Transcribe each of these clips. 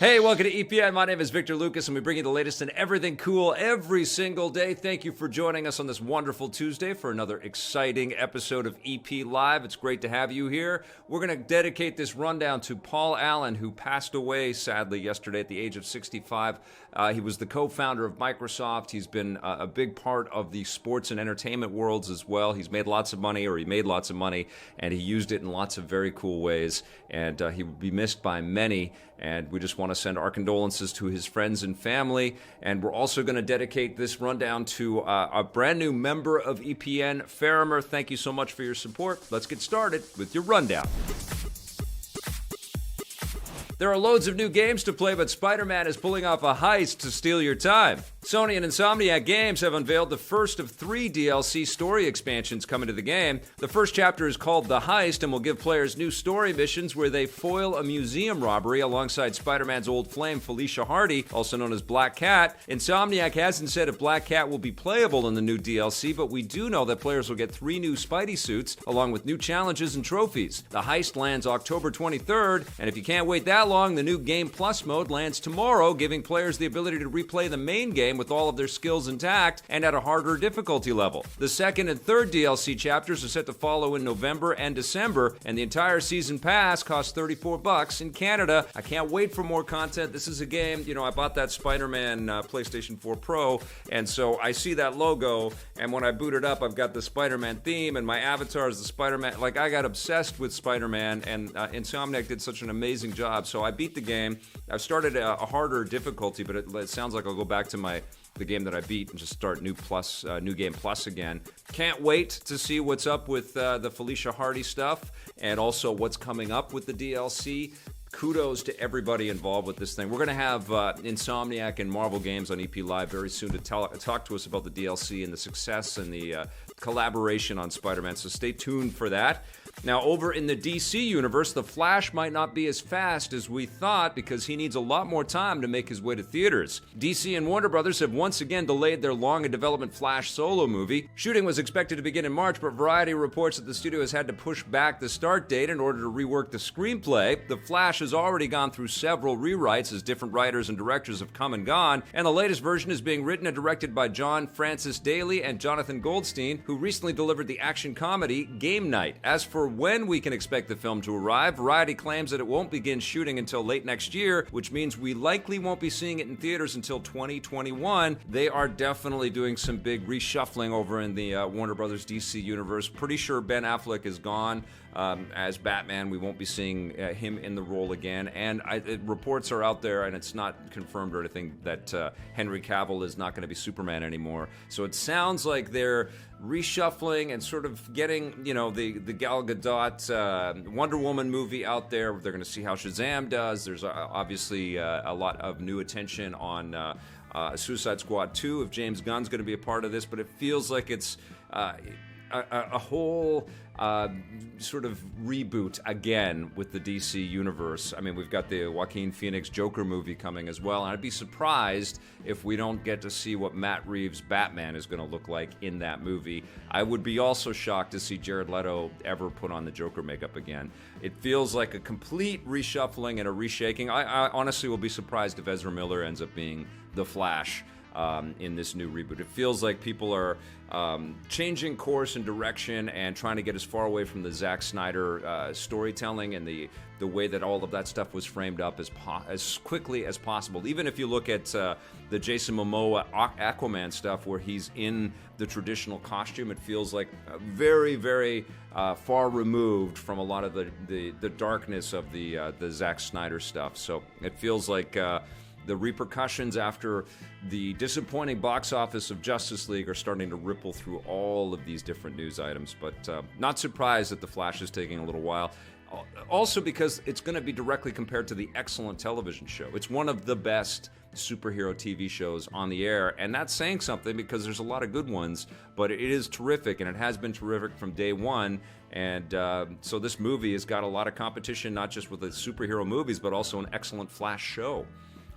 Hey, welcome to EPN. My name is Victor Lucas, and we bring you the latest in everything cool every single day. Thank you for joining us on this wonderful Tuesday for another exciting episode of EP Live. It's great to have you here. We're going to dedicate this rundown to Paul Allen, who passed away, sadly, yesterday at the age of 65. He was the co-founder of Microsoft. He's been a big part of the sports and entertainment worlds as well. He's made lots of money, or he made lots of money, and he used it in lots of very cool ways. And he would be missed by many. And we just want to send our condolences to his friends and family. And we're also going to dedicate this rundown to a brand new member of EPN, Farimer. Thank you so much for your support. Let's get started with your rundown. There are loads of new games to play, but Spider-Man is pulling off a heist to steal your time. Sony and Insomniac Games have unveiled the first of 3 DLC story expansions coming to the game. The first chapter is called The Heist and will give players new story missions where they foil a museum robbery alongside Spider-Man's old flame, Felicia Hardy, also known as Black Cat. Insomniac hasn't said if Black Cat will be playable in the new DLC, but we do know that players will get 3 new Spidey suits along with new challenges and trophies. The Heist lands October 23rd, and if you can't wait that long, the new Game Plus mode lands tomorrow, giving players the ability to replay the main game with all of their skills intact and at a harder difficulty level. The second and third DLC chapters are set to follow in November and December, and the entire season pass costs $34 in Canada. I can't wait for more content. This is a game, I bought that Spider-Man PlayStation 4 Pro, and so I see that logo, and when I boot it up, I've got the Spider-Man theme, and my avatar is the Spider-Man. I got obsessed with Spider-Man, and Insomniac did such an amazing job, so I beat the game. I've started a harder difficulty, but it sounds like I'll go back to the game that I beat and just start new game plus again. Can't wait to see what's up with the Felicia Hardy stuff and also what's coming up with the DLC. Kudos to everybody involved with this thing. We're going to have Insomniac and Marvel Games on EP Live very soon to talk to us about the DLC and the success and the collaboration on Spider-Man, so stay tuned for that. Now, over in the DC universe, the Flash might not be as fast as we thought because he needs a lot more time to make his way to theaters. DC and Warner Brothers have once again delayed their long-in-development Flash solo movie. Shooting was expected to begin in March, but Variety reports that the studio has had to push back the start date in order to rework the screenplay. The Flash has already gone through several rewrites as different writers and directors have come and gone, and the latest version is being written and directed by John Francis Daly and Jonathan Goldstein, who recently delivered the action comedy Game Night. As for when we can expect the film to arrive, Variety claims that it won't begin shooting until late next year, which means we likely won't be seeing it in theaters until 2021. They are definitely doing some big reshuffling over in the Warner Brothers DC universe. Pretty sure Ben Affleck is gone as Batman. We won't be seeing him in the role again, and reports are out there, and it's not confirmed or anything, that Henry Cavill is not going to be Superman anymore. So it sounds like they're reshuffling and sort of getting, the Gal Gadot Wonder Woman movie out there. They're going to see how Shazam does. There's obviously a lot of new attention on Suicide Squad 2 if James Gunn's going to be a part of this, but it feels like it's a whole sort of reboot again with the DC universe. I mean, we've got the Joaquin Phoenix Joker movie coming as well, and I'd be surprised if we don't get to see what Matt Reeves' Batman is going to look like in that movie. I would be also shocked to see Jared Leto ever put on the Joker makeup again. It feels like a complete reshuffling and a reshaking. I honestly will be surprised if Ezra Miller ends up being the Flash in this new reboot. It feels like people are changing course and direction and trying to get as far away from the Zack Snyder storytelling and the way that all of that stuff was framed up as quickly as possible. Even if you look at the Jason Momoa Aquaman stuff where he's in the traditional costume, it feels like very, very far removed from a lot of the darkness of the Zack Snyder stuff. So it feels like the repercussions after the disappointing box office of Justice League are starting to ripple through all of these different news items, but not surprised that The Flash is taking a little while. Also because it's going to be directly compared to the excellent television show. It's one of the best superhero TV shows on the air, and that's saying something because there's a lot of good ones, but it is terrific, and it has been terrific from day one. And so this movie has got a lot of competition, not just with the superhero movies, but also an excellent Flash show.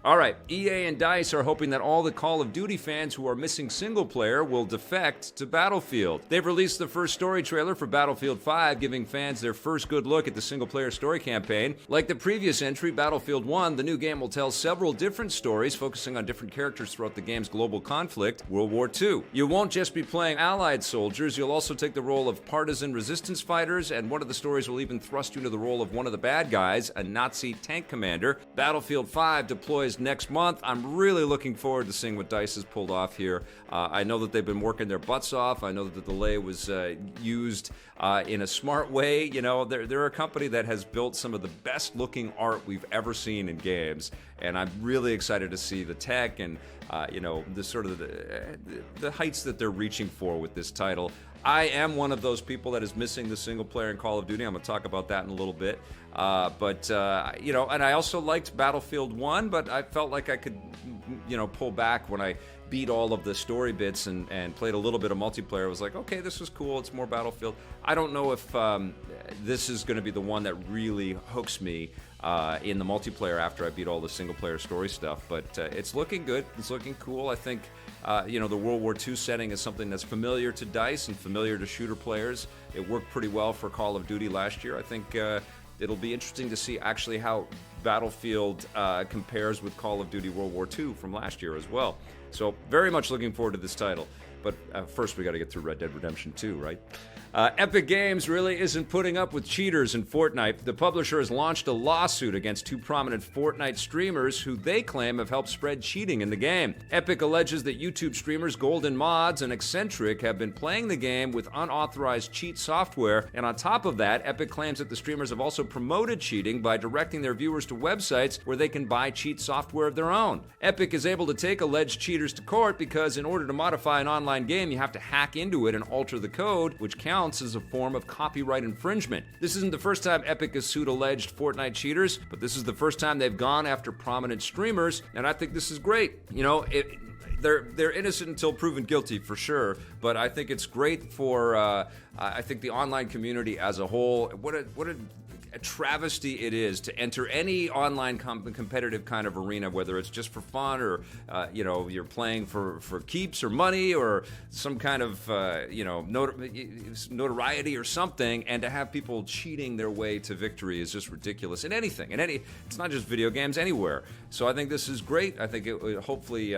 All right, EA and DICE are hoping that all the Call of Duty fans who are missing single player will defect to Battlefield. They've released the first story trailer for Battlefield 5, giving fans their first good look at the single player story campaign. Like the previous entry, Battlefield 1, the new game will tell several different stories focusing on different characters throughout the game's global conflict, World War II. You won't just be playing Allied soldiers, you'll also take the role of partisan resistance fighters, and one of the stories will even thrust you into the role of one of the bad guys, a Nazi tank commander. Battlefield 5 deploys next month. I'm really looking forward to seeing what DICE has pulled off here. I know that they've been working their butts off. I know that the delay was used in a smart way. You know, they're a company that has built some of the best looking art we've ever seen in games, and I'm really excited to see the tech and the sort of the heights that they're reaching for with this title. I am one of those people that is missing the single player in Call of Duty. I'm going to talk about that in a little bit. And I also liked Battlefield 1, but I felt like I could, pull back when I beat all of the story bits and played a little bit of multiplayer. I was like, okay, this was cool. It's more Battlefield. I don't know if this is going to be the one that really hooks me in the multiplayer after I beat all the single-player story stuff, but it's looking good. It's looking cool. I think, the World War II setting is something that's familiar to DICE and familiar to shooter players. It worked pretty well for Call of Duty last year. I think it'll be interesting to see actually how Battlefield compares with Call of Duty World War II from last year as well. So very much looking forward to this title. But first we got to get through Red Dead Redemption 2, right? Epic Games really isn't putting up with cheaters in Fortnite. The publisher has launched a lawsuit against two prominent Fortnite streamers who they claim have helped spread cheating in the game. Epic alleges that YouTube streamers Golden Mods and Eccentric have been playing the game with unauthorized cheat software, and on top of that, Epic claims that the streamers have also promoted cheating by directing their viewers to websites where they can buy cheat software of their own. Epic is able to take alleged cheaters to court because in order to modify an online game, you have to hack into it and alter the code, which counts as a form of copyright infringement. This isn't the first time Epic has sued alleged Fortnite cheaters, but this is the first time they've gone after prominent streamers, and I think this is great. They're innocent until proven guilty for sure, but I think it's great for I think the online community as a whole. What a travesty it is to enter any online competitive kind of arena, whether it's just for fun or you're playing for keeps or money or some kind of notoriety or something, and to have people cheating their way to victory is just ridiculous. In anything, it's not just video games, anywhere. So I think this is great. I think it will hopefully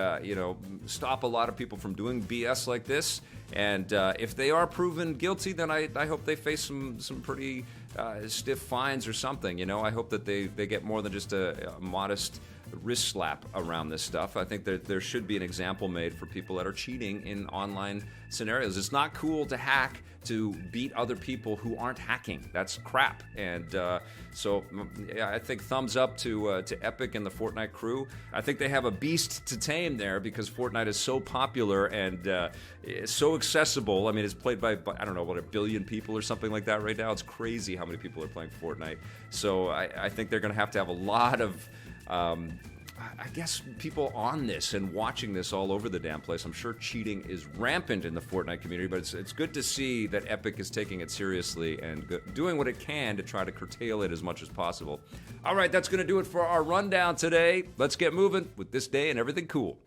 stop a lot of people from doing BS like this. And if they are proven guilty, then I hope they face some pretty stiff fines or something. I hope that they get more than just a modest wrist slap around this stuff. I think there should be an example made for people that are cheating in online scenarios. It's not cool to hack to beat other people who aren't hacking. That's crap. And so I think thumbs up to Epic and the Fortnite crew. I think they have a beast to tame there because Fortnite is so popular and so accessible. I mean, it's played by I don't know, what, 1 billion people or something like that right now. It's crazy how many people are playing Fortnite. So I think they're going to have a lot of I guess people on this and watching this all over the damn place. I'm sure cheating is rampant in the Fortnite community, but it's good to see that Epic is taking it seriously and doing what it can to try to curtail it as much as possible. All right, that's going to do it for our rundown today. Let's get moving with this day and everything cool.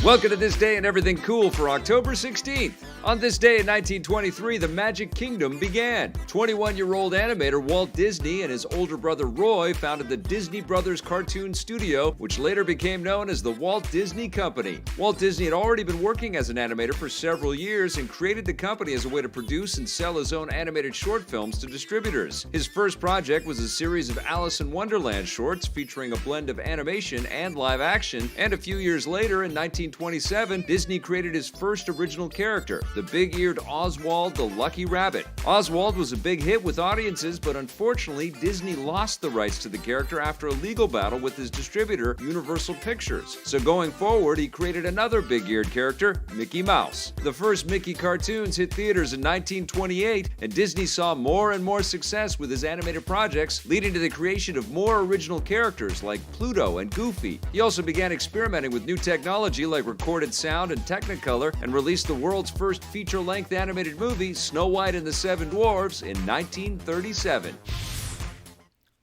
Welcome to This Day and Everything Cool for October 16th. On this day in 1923, the Magic Kingdom began. 21-year-old animator Walt Disney and his older brother Roy founded the Disney Brothers Cartoon Studio, which later became known as the Walt Disney Company. Walt Disney had already been working as an animator for several years and created the company as a way to produce and sell his own animated short films to distributors. His first project was a series of Alice in Wonderland shorts featuring a blend of animation and live action, and a few years later, in 1927, Disney created his first original character, the big-eared Oswald the Lucky Rabbit. Oswald was a big hit with audiences, but unfortunately, Disney lost the rights to the character after a legal battle with his distributor, Universal Pictures. So going forward, he created another big-eared character, Mickey Mouse. The first Mickey cartoons hit theaters in 1928, and Disney saw more and more success with his animated projects, leading to the creation of more original characters like Pluto and Goofy. He also began experimenting with new technology like recorded sound and Technicolor, and released the world's first feature-length animated movie, Snow White and the Seven Dwarfs, in 1937.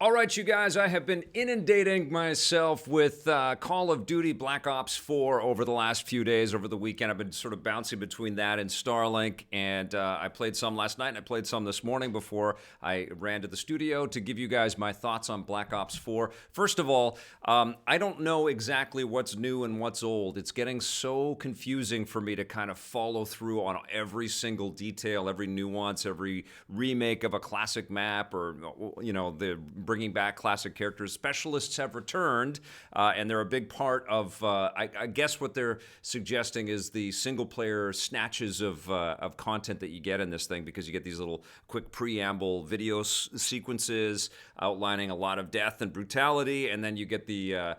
All right, you guys, I have been inundating myself with Call of Duty Black Ops 4 over the last few days. Over the weekend, I've been sort of bouncing between that and Starlink, and I played some last night, and I played some this morning before I ran to the studio to give you guys my thoughts on Black Ops 4. First of all, I don't know exactly what's new and what's old. It's getting so confusing for me to kind of follow through on every single detail, every nuance, every remake of a classic map, or, you know, the bringing back classic characters. Specialists have returned, and they're a big part of, I guess what they're suggesting is the single-player snatches of content that you get in this thing, because you get these little quick preamble video sequences outlining a lot of death and brutality, and then you get the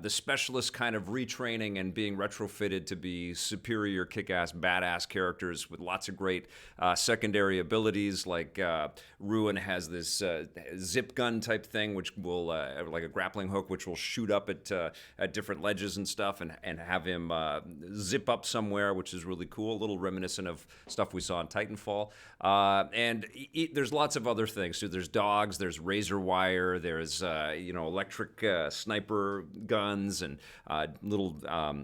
specialist kind of retraining and being retrofitted to be superior, kick-ass, badass characters with lots of great secondary abilities, like Ruin has this zip gun type thing, which will like a grappling hook, which will shoot up at different ledges and stuff, and have him zip up somewhere, which is really cool. A little reminiscent of stuff we saw in Titanfall. And there's lots of other things. So there's dogs, there's razor wire, there's electric sniper guns, and little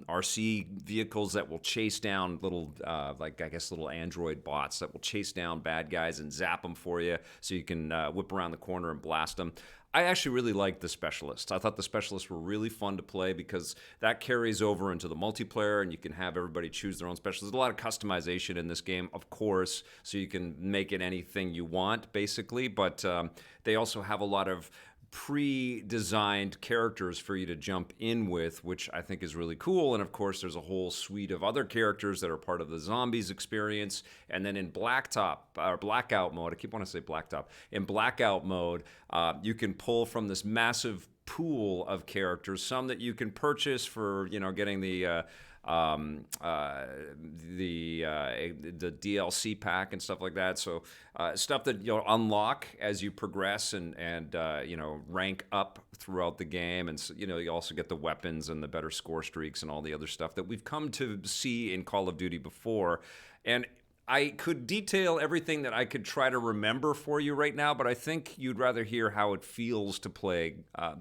RC vehicles that will chase down little little android bots that will chase down bad guys and zap them for you, so you can whip around the corner and blast them. I actually really liked the specialists. I thought the specialists were really fun to play, because that carries over into the multiplayer, and you can have everybody choose their own specialists. There's a lot of customization in this game, of course, so you can make it anything you want, basically, but they also have a lot of pre-designed characters for you to jump in with, which I think is really cool. And of course, there's a whole suite of other characters that are part of the zombies experience. And then in blackout mode, I keep wanting to say blacktop. In blackout mode, you can pull from this massive pool of characters, some that you can purchase for, getting the DLC pack and stuff like that. So stuff that you'll unlock as you progress and rank up throughout the game, and you also get the weapons and the better score streaks and all the other stuff that we've come to see in Call of Duty before. And I could detail everything that I could try to remember for you right now, but I think you'd rather hear how it feels to play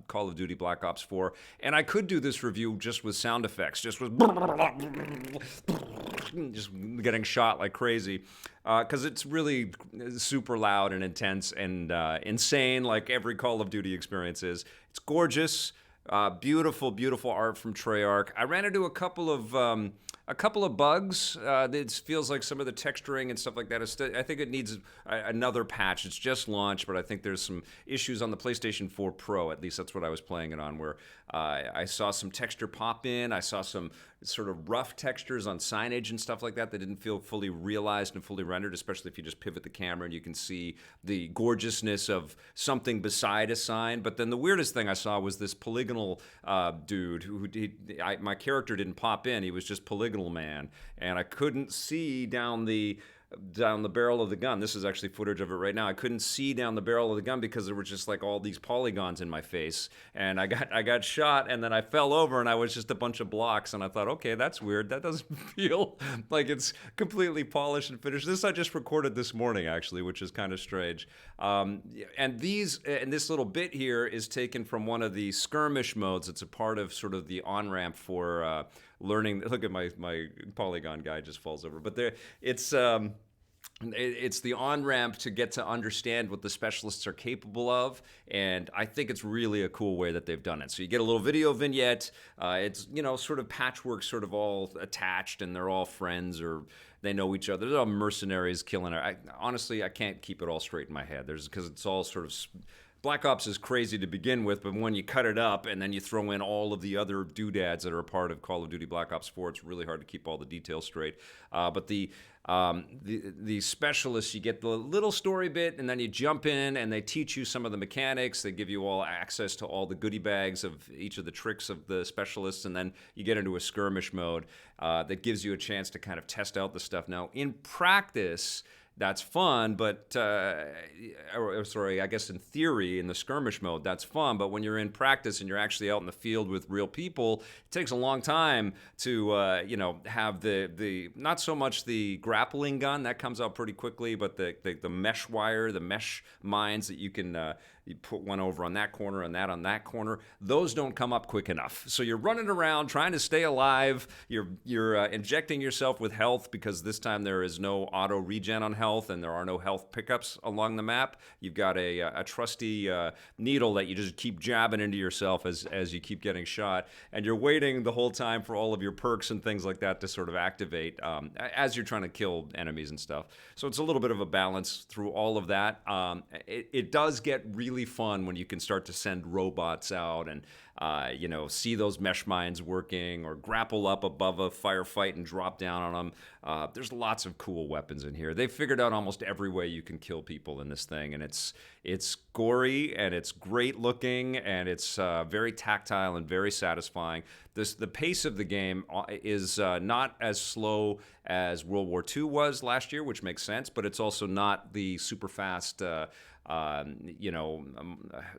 Call of Duty Black Ops 4. And I could do this review just with sound effects, just getting shot like crazy, because it's really super loud and intense and insane, like every Call of Duty experience is. It's gorgeous. Beautiful, beautiful art from Treyarch. I ran into a couple of bugs. It feels like some of the texturing and stuff like that I think it needs another patch. It's just launched, but I think there's some issues on the PlayStation 4 Pro. At least that's what I was playing it on, where I saw some texture pop in. I saw some sort of rough textures on signage and stuff like that didn't feel fully realized and fully rendered, especially if you just pivot the camera and you can see the gorgeousness of something beside a sign. But then the weirdest thing I saw was this polygonal dude my character didn't pop in. He was just Polygonal Man, and I couldn't see down the barrel of the gun. This is actually footage of it right now. I couldn't see down the barrel of the gun because there were just like all these polygons in my face, and I got shot, and then I fell over, and I was just a bunch of blocks, and I thought, okay, that's weird. That doesn't feel like it's completely polished and finished. This I just recorded this morning, actually, which is kind of strange. And this little bit here is taken from one of the skirmish modes. It's a part of sort of the on-ramp for learning. Look at my polygon guy just falls over, but it's the on-ramp to get to understand what the specialists are capable of, and I think it's really a cool way that they've done it. So you get a little video vignette. It's sort of patchwork, sort of all attached, and they're all friends, or they know each other. They're all mercenaries killing her. Honestly, I can't keep it all straight in my head. Because it's all sort of Black Ops is crazy to begin with, but when you cut it up and then you throw in all of the other doodads that are a part of Call of Duty Black Ops 4, it's really hard to keep all the details straight. But the specialists, you get the little story bit, and then you jump in and they teach you some of the mechanics. They give you all access to all the goodie bags of each of the tricks of the specialists, and then you get into a skirmish mode that gives you a chance to kind of test out the stuff. Now, in practice, that's fun, but sorry, I guess in theory, in the skirmish mode, that's fun. But when you're in practice and you're actually out in the field with real people, it takes a long time to have the not so much the grappling gun that comes out pretty quickly, but the mesh wire, the mesh mines that you can you put one over on that corner and that on that corner. Those don't come up quick enough. So you're running around trying to stay alive. You're injecting yourself with health because this time there is no auto regen on health and there are no health pickups along the map. You've got a trusty needle that you just keep jabbing into yourself as you keep getting shot. And you're waiting the whole time for all of your perks and things like that to sort of activate as you're trying to kill enemies and stuff. So it's a little bit of a balance through all of that. It does get really fun when you can start to send robots out and see those mesh mines working or grapple up above a firefight and drop down on them. There's lots of cool weapons in here. They've figured out almost every way you can kill people in this thing, and it's gory and it's great looking and it's very tactile and very satisfying. The pace of the game is not as slow as World War II was last year, which makes sense, but it's also not the super fast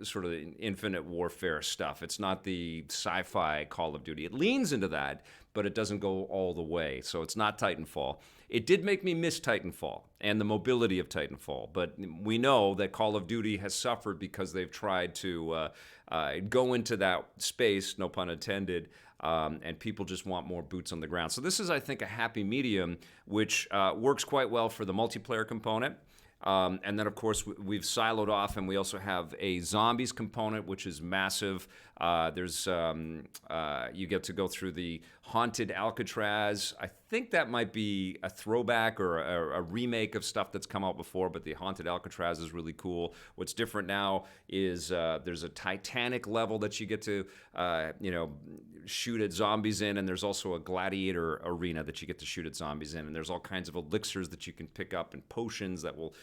sort of infinite warfare stuff. It's not the sci-fi Call of Duty. It leans into that, but it doesn't go all the way. So it's not Titanfall. It did make me miss Titanfall and the mobility of Titanfall, but we know that Call of Duty has suffered because they've tried to go into that space, no pun intended, and people just want more boots on the ground. So this is, I think, a happy medium, which works quite well for the multiplayer component. And then, of course, we've siloed off, and we also have a zombies component, which is massive. You get to go through the haunted Alcatraz. I think that might be a throwback or a remake of stuff that's come out before, but the haunted Alcatraz is really cool. What's different now is there's a Titanic level that you get to, shoot at zombies in, and there's also a gladiator arena that you get to shoot at zombies in, and there's all kinds of elixirs that you can pick up and potions that will,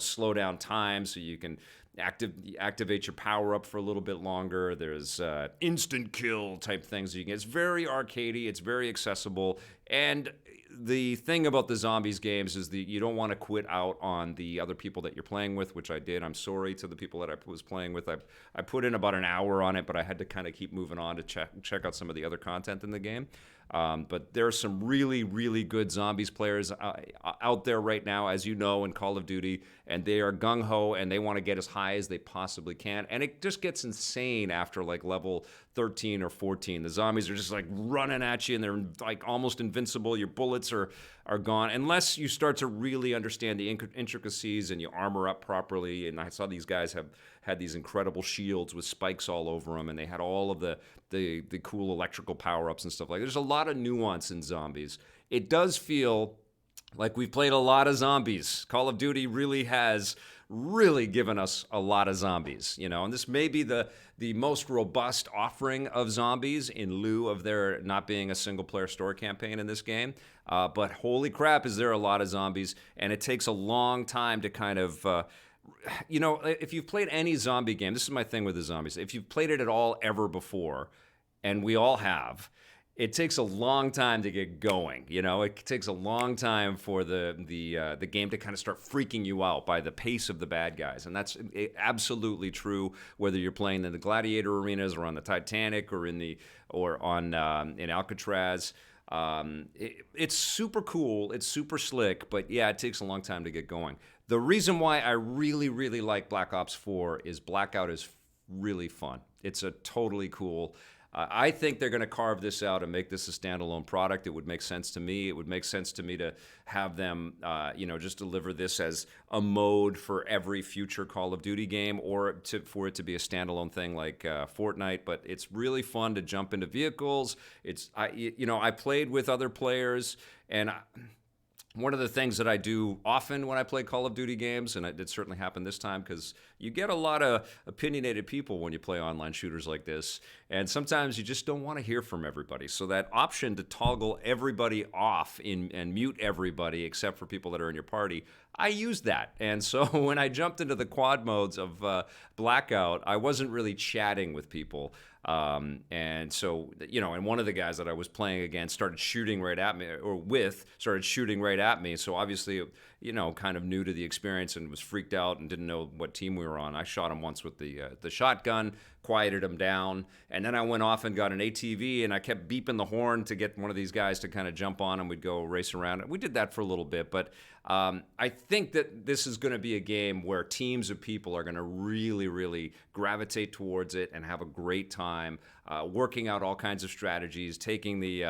slow down time so you can activate your power up for a little bit longer. There's instant kill type things you can get. It's very arcadey. It's very accessible. And the thing about the zombies games is that you don't want to quit out on the other people that you're playing with, which I did. I'm sorry to the people that I was playing with. I put in about an hour on it, but I had to kind of keep moving on to check out some of the other content in the game. But there are some really, really good zombies players out there right now, as you know, in Call of Duty, and they are gung-ho, and they want to get as high as they possibly can. And it just gets insane after, like, level 13 or 14. The zombies are just, like, running at you, and they're, like, almost invincible. Your bullets are gone, unless you start to really understand the intricacies and you armor up properly. And I saw these guys had these incredible shields with spikes all over them, and they had all of the cool electrical power-ups and stuff like that. There's a lot of nuance in zombies. It does feel like we've played a lot of zombies. Call of Duty really has given us a lot of zombies, and this may be the most robust offering of zombies in lieu of there not being a single-player story campaign in this game. But holy crap, is there a lot of zombies, and it takes a long time to kind of... if you've played any zombie game, this is my thing with the zombies. If you've played it at all ever before, and we all have, it takes a long time to get going. It takes a long time for the game to kind of start freaking you out by the pace of the bad guys, and that's absolutely true whether you're playing in the gladiator arenas or on the Titanic or in Alcatraz. It's super cool. It's super slick, but yeah, it takes a long time to get going. The reason why I really, really like Black Ops 4 is Blackout is really fun. It's a totally cool. I think they're going to carve this out and make this a standalone product. It would make sense to me. It would make sense to me to have them, just deliver this as a mode for every future Call of Duty game, or for it to be a standalone thing like Fortnite. But it's really fun to jump into vehicles. I played with other players, and one of the things that I do often when I play Call of Duty games, and it did certainly happen this time, because you get a lot of opinionated people when you play online shooters like this, and sometimes you just don't want to hear from everybody. So that option to toggle everybody off and mute everybody except for people that are in your party, I used that. And so when I jumped into the quad modes of Blackout, I wasn't really chatting with people. And so, and one of the guys that I was playing against started shooting right at me, started shooting right at me. So obviously, kind of new to the experience and was freaked out and didn't know what team we were on. I shot him once with the shotgun, quieted him down, and then I went off and got an ATV, and I kept beeping the horn to get one of these guys to kind of jump on, and we'd go race around. We did that for a little bit, but I think that this is going to be a game where teams of people are going to really, really gravitate towards it and have a great time working out all kinds of strategies, taking the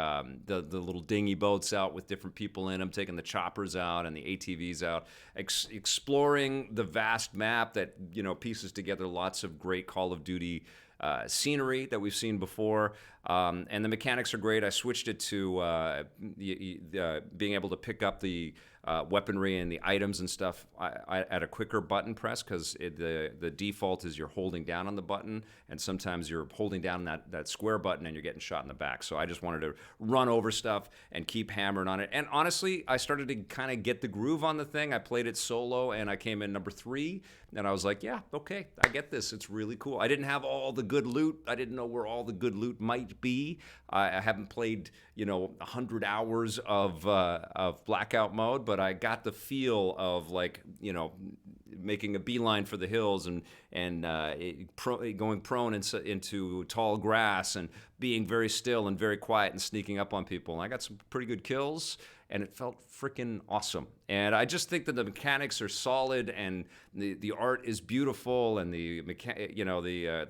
little dinghy boats out with different people in them, taking the choppers out and the ATVs out, exploring the vast map that pieces together lots of great Call of Duty scenery that we've seen before, and the mechanics are great. I switched it to being able to pick up the weaponry and the items and stuff at a quicker button press, because the default is you're holding down on the button, and sometimes you're holding down that square button and you're getting shot in the back. So I just wanted to run over stuff and keep hammering on it. And honestly, I started to kind of get the groove on the thing. I played it solo and I came in number 3, and I was like, yeah, okay, I get this. It's really cool. I didn't have all the good loot. I didn't know where all the good loot might be. I haven't played 100 hours of blackout mode, but I got the feel of making a beeline for the hills and going prone into tall grass and being very still and very quiet and sneaking up on people. And I got some pretty good kills, and it felt freaking awesome. And I just think that the mechanics are solid, and the art is beautiful, and the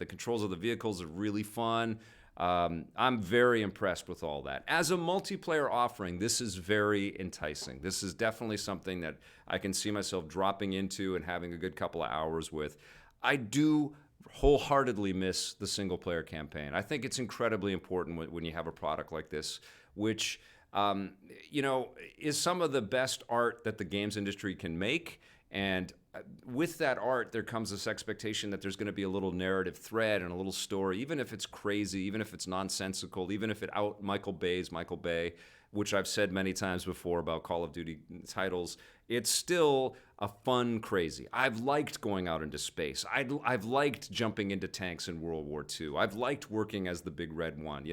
controls of the vehicles are really fun. I'm very impressed with all that. As a multiplayer offering, this is very enticing. This is definitely something that I can see myself dropping into and having a good couple of hours with. I do wholeheartedly miss the single-player campaign. I think it's incredibly important when you have a product like this, which is some of the best art that the games industry can make. And with that art, there comes this expectation that there's going to be a little narrative thread and a little story, even if it's crazy, even if it's nonsensical, even if it out Michael Bay, which I've said many times before about Call of Duty titles. It's still a fun crazy. I've liked going out into space. I've liked jumping into tanks in World War II. I've liked working as the Big Red One.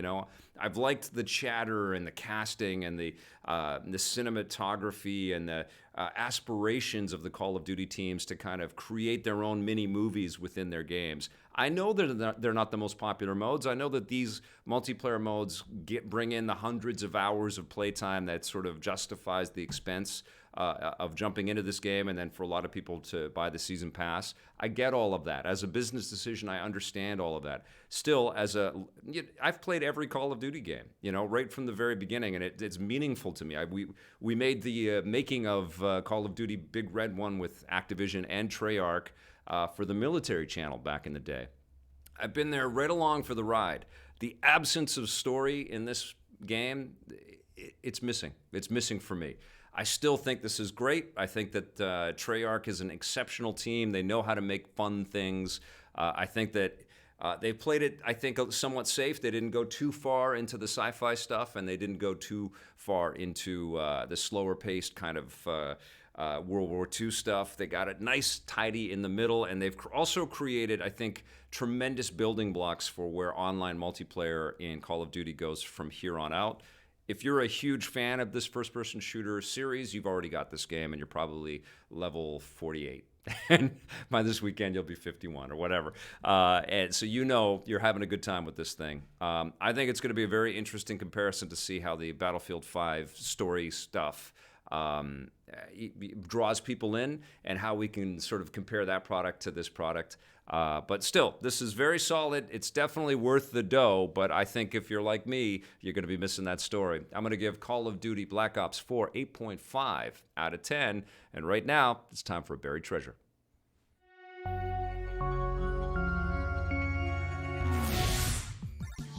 I've liked the chatter and the casting and the cinematography and the aspirations of the Call of Duty teams to kind of create their own mini movies within their games. I know they're not the most popular modes. I know that these multiplayer modes bring in the hundreds of hours of playtime that sort of justifies the expense of jumping into this game, and then for a lot of people to buy the season pass. I get all of that. As a business decision, I understand all of that. Still, I've played every Call of Duty game, right from the very beginning, and it's meaningful to me. We made the making of Call of Duty Big Red One with Activision and Treyarch for the military channel back in the day. I've been there right along for the ride. The absence of story in this game, it's missing. It's missing for me. I still think this is great. I think that Treyarch is an exceptional team. They know how to make fun things. I think that they've played it, I think, somewhat safe. They didn't go too far into the sci-fi stuff, and they didn't go too far into the slower-paced kind of World War II stuff. They got it nice, tidy in the middle, and they've also created, I think, tremendous building blocks for where online multiplayer in Call of Duty goes from here on out. If you're a huge fan of this first-person shooter series, you've already got this game, and you're probably level 48. And by this weekend, you'll be 51 or whatever. And so you're having a good time with this thing. I think it's going to be a very interesting comparison to see how the Battlefield 5 story stuff draws people in, and how we can sort of compare that product to this product. But still, this is very solid. It's definitely worth the dough, but I think if you're like me, you're going to be missing that story. I'm going to give Call of Duty Black Ops 4 8.5 out of 10, and right now, it's time for a buried treasure.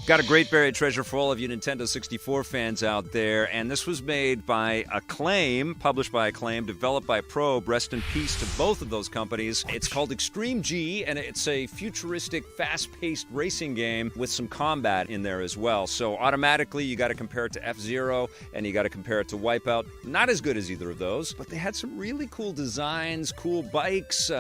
Got a great buried treasure for all of you Nintendo 64 fans out there, and this was made by Acclaim, published by Acclaim, developed by Probe. Rest in peace to both of those companies. It's called Extreme G, and it's a futuristic, fast-paced racing game with some combat in there as well. So automatically, you got to compare it to F-Zero, and you got to compare it to Wipeout. Not as good as either of those, but they had some really cool designs, cool bikes,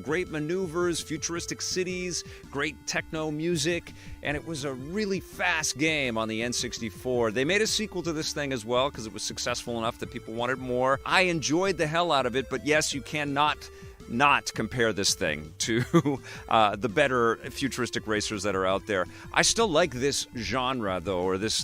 great maneuvers, futuristic cities, great techno music, and it was a really fast game on the N64. They made a sequel to this thing as well because it was successful enough that people wanted more. I enjoyed the hell out of it, but yes, you cannot not compare this thing to the better futuristic racers that are out there. I still like this genre, though, or this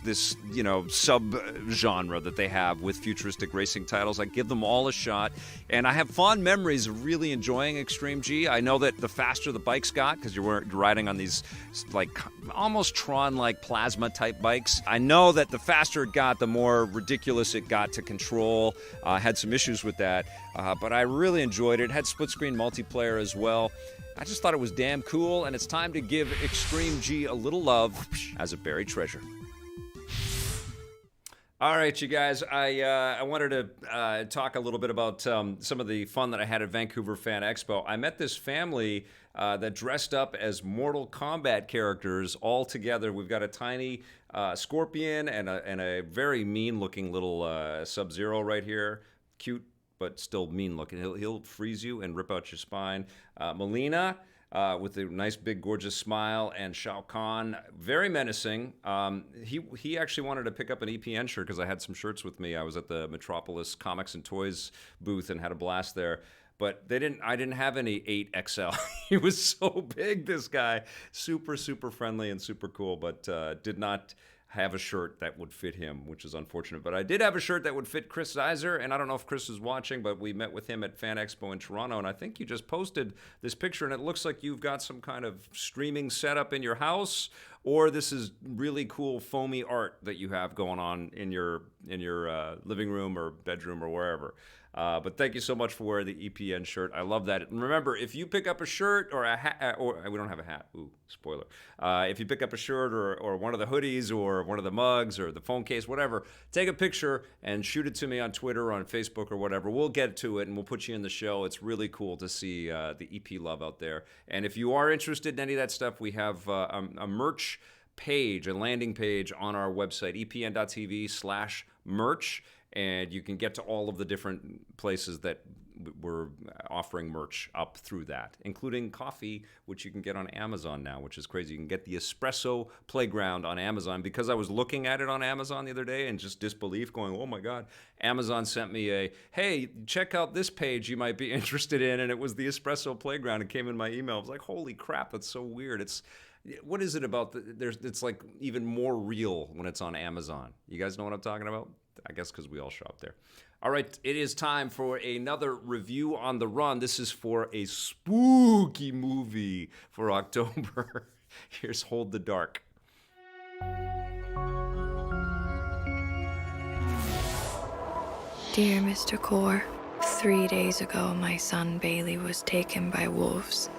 sub-genre that they have with futuristic racing titles. I give them all a shot, and I have fond memories of really enjoying Extreme G. I know that the faster the bikes got, because you're riding on these like almost Tron-like plasma-type bikes, I know that the faster it got, the more ridiculous it got to control. I had some issues with that, but I really enjoyed it. It had split-screen multiplayer as well. I just thought it was damn cool, and it's time to give Extreme G a little love as a buried treasure. All right, you guys, I wanted to talk a little bit about some of the fun that I had at Vancouver Fan Expo. I met this family that dressed up as Mortal Kombat characters all together. We've got a tiny Scorpion and a very mean-looking little Sub-Zero right here. Cute, but still mean-looking. He'll freeze you and rip out your spine. Melina with a nice, big, gorgeous smile, and Shao Kahn, very menacing. He actually wanted to pick up an EPN shirt because I had some shirts with me. I was at the Metropolis Comics and Toys booth and had a blast there. But I didn't have any 8XL. He was so big, this guy. Super, super friendly and super cool, but did not have a shirt that would fit him, which is unfortunate. But I did have a shirt that would fit Chris Zeiser, and I don't know if Chris is watching, but we met with him at Fan Expo in Toronto, and I think you just posted this picture, and it looks like you've got some kind of streaming setup in your house, or this is really cool foamy art that you have going on in your living room or bedroom or wherever. But thank you so much for wearing the EPN shirt. I love that. And remember, if you pick up a shirt or a hat, or we don't have a hat. Ooh, spoiler. If you pick up a shirt or one of the hoodies or one of the mugs or the phone case, whatever, take a picture and shoot it to me on Twitter or on Facebook or whatever. We'll get to it and we'll put you in the show. It's really cool to see the EP love out there. And if you are interested in any of that stuff, we have a merch page, a landing page on our website, epn.tv/merch. And you can get to all of the different places that we're offering merch up through that, including coffee, which you can get on Amazon now, which is crazy. You can get the Espresso Playground on Amazon, because I was looking at it on Amazon the other day and just disbelief, going, oh my God, Amazon sent me a, hey, check out this page you might be interested in, and it was the Espresso Playground. It came in my email. I was like, holy crap, that's so weird. What is it about it's like even more real when it's on Amazon. You guys know what I'm talking about? I guess because we all shop there. All right, it is time for another review on the run. This is for a spooky movie for October. Here's Hold the Dark. Dear Mr. Core, 3 days ago my son Bailey was taken by wolves.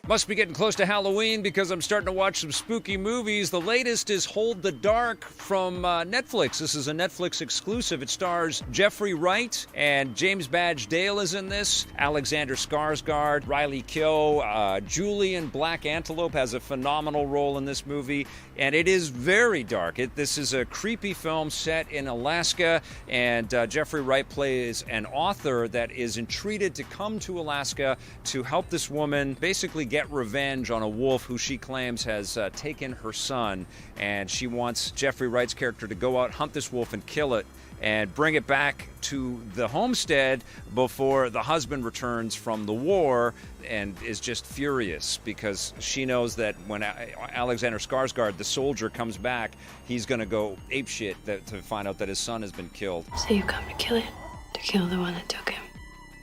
Must be getting close to Halloween because I'm starting to watch some spooky movies. The latest is Hold the Dark from Netflix. This is a Netflix exclusive. It stars Jeffrey Wright, and James Badge Dale is in this. Alexander Skarsgård, Riley Keough, Julian Black Antelope has a phenomenal role in this movie, and it is very dark. This is a creepy film set in Alaska, and Jeffrey Wright plays an author that is entreated to come to Alaska to help this woman basically get revenge on a wolf who she claims has taken her son, and she wants Jeffrey Wright's character to go out, hunt this wolf, and kill it, and bring it back to the homestead before the husband returns from the war and is just furious because she knows that when Alexander Skarsgård, the soldier, comes back, he's going to go apeshit to find out that his son has been killed. So you come to kill it? To kill the one that took him?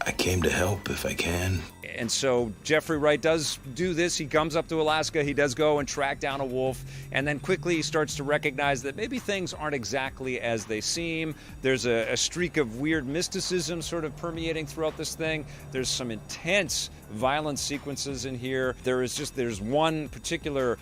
I came to help if I can. And so Jeffrey Wright does do this. He comes up to Alaska. He does go and track down a wolf. And then quickly he starts to recognize that maybe things aren't exactly as they seem. There's a streak of weird mysticism sort of permeating throughout this thing. There's some intense violent sequences in here. There's one particular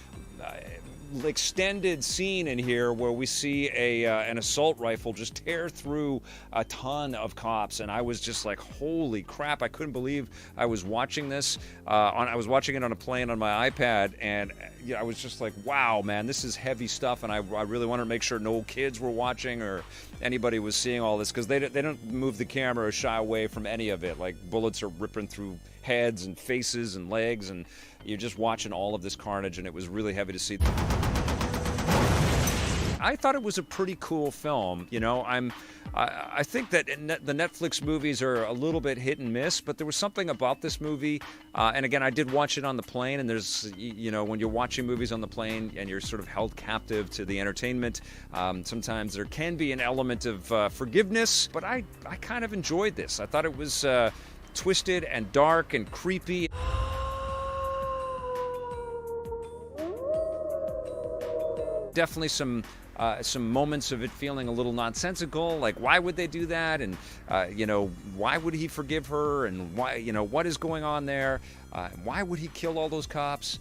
extended scene in here where we see an assault rifle just tear through a ton of cops, and I was just like, holy crap, I couldn't believe I was watching this. I was watching it on a plane on my iPad, and I was just like, wow, man, this is heavy stuff, and I really wanted to make sure no kids were watching or anybody was seeing all this, because they don't move the camera or shy away from any of it. Like, bullets are ripping through heads and faces and legs, and you're just watching all of this carnage, and it was really heavy to see. I thought it was a pretty cool film. You know, I think that the Netflix movies are a little bit hit and miss, but there was something about this movie. And again, I did watch it on the plane, and there's, you know, when you're watching movies on the plane and you're sort of held captive to the entertainment, sometimes there can be an element of forgiveness, but I kind of enjoyed this. I thought it was twisted and dark and creepy. Definitely some moments of it feeling a little nonsensical, like why would they do that, and you know, why would he forgive her, and why, you know, what is going on there, why would he kill all those cops?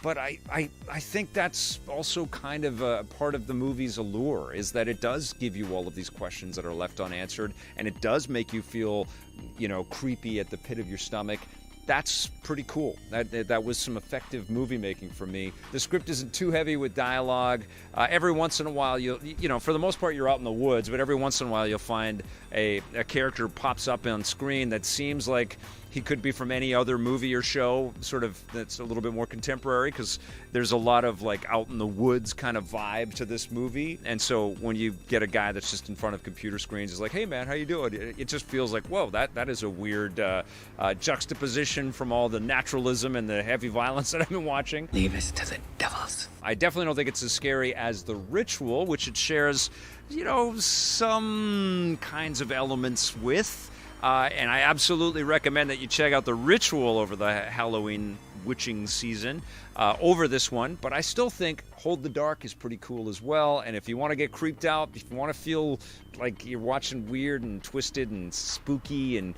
But I think that's also kind of a part of the movie's allure, is that it does give you all of these questions that are left unanswered, and it does make you feel, you know, creepy at the pit of your stomach. That's pretty cool. That was some effective movie making for me. The script isn't too heavy with dialogue. Every once in a while, you know, for the most part, you're out in the woods, but every once in a while, you'll find a character pops up on screen that seems like he could be from any other movie or show, sort of, that's a little bit more contemporary, because there's a lot of like out in the woods kind of vibe to this movie. And so when you get a guy that's just in front of computer screens, is like, hey man, how you doing? It just feels like, whoa, that is a weird juxtaposition from all the naturalism and the heavy violence that I've been watching. Leave us to the devils. I definitely don't think it's as scary as The Ritual, which it shares, you know, some kinds of elements with. And I absolutely recommend that you check out The Ritual over the Halloween witching season over this one. But I still think Hold the Dark is pretty cool as well. And if you want to get creeped out, if you want to feel like you're watching weird and twisted and spooky and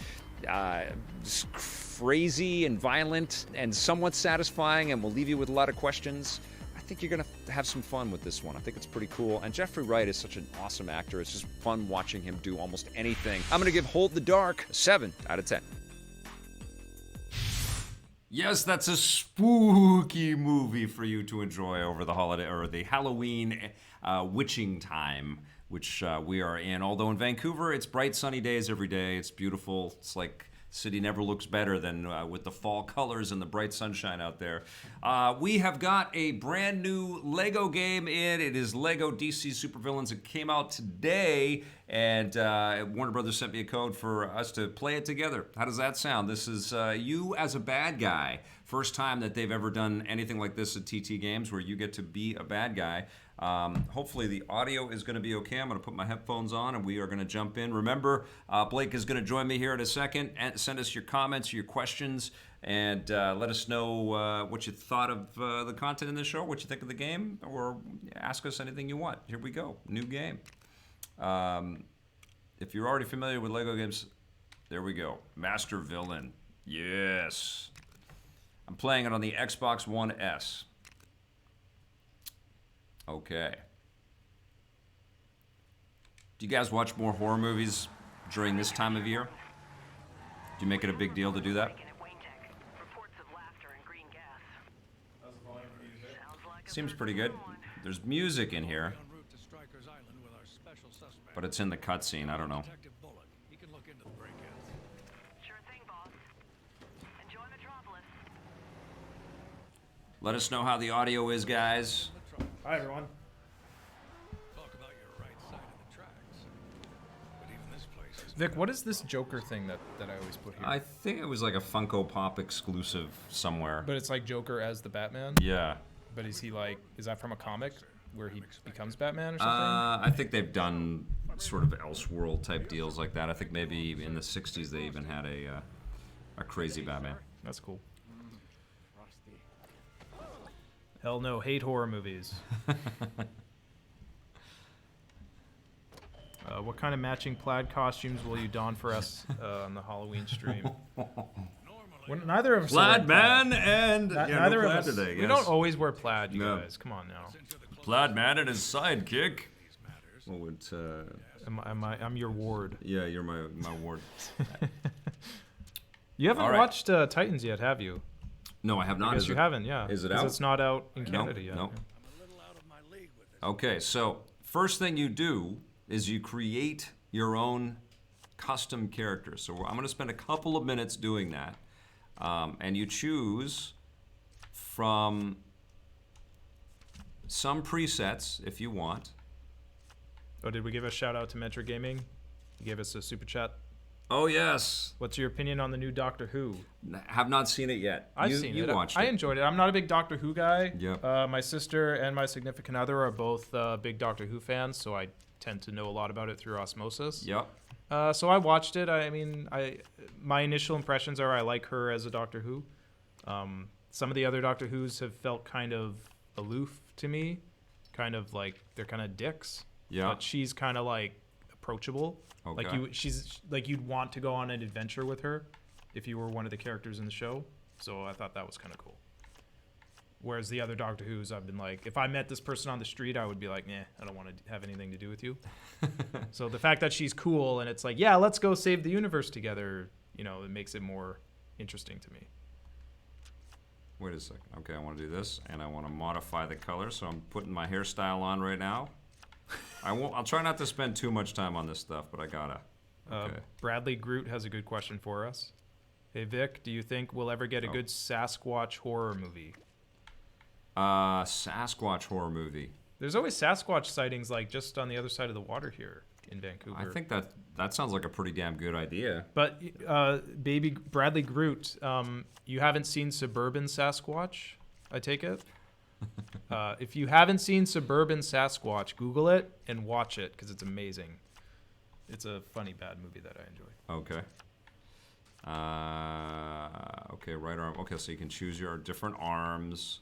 crazy and violent and somewhat satisfying and will leave you with a lot of questions, I think you're going to have some fun with this one. I think it's pretty cool. And Jeffrey Wright is such an awesome actor. It's just fun watching him do almost anything. I'm going to give Hold the Dark a 7 out of 10. Yes, that's a spooky movie for you to enjoy over the holiday or the Halloween witching time, which we are in. Although in Vancouver, it's bright sunny days every day. It's beautiful. It's like city never looks better than with the fall colors and the bright sunshine out there. We have got a brand new Lego game in. It is Lego DC Supervillains. It came out today, and Warner Brothers sent me a code for us to play it together. How does that sound? This is you as a bad guy. First time that they've ever done anything like this at TT Games, where you get to be a bad guy. Hopefully the audio is going to be okay. I'm going to put my headphones on and we are going to jump in. Remember, Blake is going to join me here in a second. And send us your comments, your questions, and let us know what you thought of the content in the show, what you think of the game, or ask us anything you want. Here we go. New game. If you're already familiar with Lego games, there we go. Master Villain. Yes. I'm playing it on the Xbox One S. Okay. Do you guys watch more horror movies during this time of year? Do you make it a big deal to do that? Seems pretty good. There's music in here, but it's in the cutscene. I don't know. Let us know how the audio is, guys. Hi, everyone. Vic, what is this Joker thing that I always put here? I think it was like a Funko Pop exclusive somewhere. But it's like Joker as the Batman? Yeah. But is that from a comic where he becomes Batman or something? I think they've done sort of Elseworld type deals like that. I think maybe in the 60s they even had a crazy Batman. That's cool. Hell no, hate horror movies. What kind of matching plaid costumes will you don for us on the Halloween stream? Normally Neither of us. Plaid man and Neither no of plaid us. today. We Yes. don't always wear plaid, you No. guys. Come on now. Plaid man and his sidekick. Oh, it's I'm your ward. yeah, you're my ward. You haven't All right. watched Titans yet, have you? No, I have not. I guess Is you it- haven't, yeah. Is it 'Cause out? It's not out in No, Canada yet. no. Okay, so first thing you do is you create your own custom character. So I'm going to spend a couple of minutes doing that, and you choose from some presets if you want. Oh, did we give a shout out to Metric Gaming? He gave us a super chat. Oh yes, What's your opinion on the new Doctor Who? have not seen it yet. I've you, seen you it. watched I it. enjoyed it. I'm not a big Doctor Who guy. Yep. My sister and my significant other are both big Doctor Who fans, so I tend to know a lot about it through osmosis. Yep. So I watched it. I mean, my initial impressions are I like her as a Doctor Who. Some of the other Doctor Who's have felt kind of aloof to me, kind of like they're kind of dicks. Yeah. But she's kind of like approachable. Okay. Like she's like you'd want to go on an adventure with her if you were one of the characters in the show. So I thought that was kind of cool. Whereas the other Doctor Who's, I've been like, if I met this person on the street, I would be like, nah, I don't want to have anything to do with you. So the fact that she's cool and it's like, yeah, let's go save the universe together, you know, it makes it more interesting to me. Wait a second. Okay, I want to do this, and I want to modify the color. So I'm putting my hairstyle on right now. I'll try not to spend too much time on this stuff, but I gotta. Okay. Bradley Groot has a good question for us. Hey Vic, do you think we'll ever get a good Sasquatch horror movie? Sasquatch horror movie. There's always Sasquatch sightings like just on the other side of the water here in Vancouver. I think that sounds like a pretty damn good idea. But baby Bradley Groot, you haven't seen Suburban Sasquatch, I take it? If you haven't seen Suburban Sasquatch, Google it and watch it because it's amazing. It's a funny bad movie that I enjoy. Okay. Okay, right arm. Okay, so you can choose your different arms.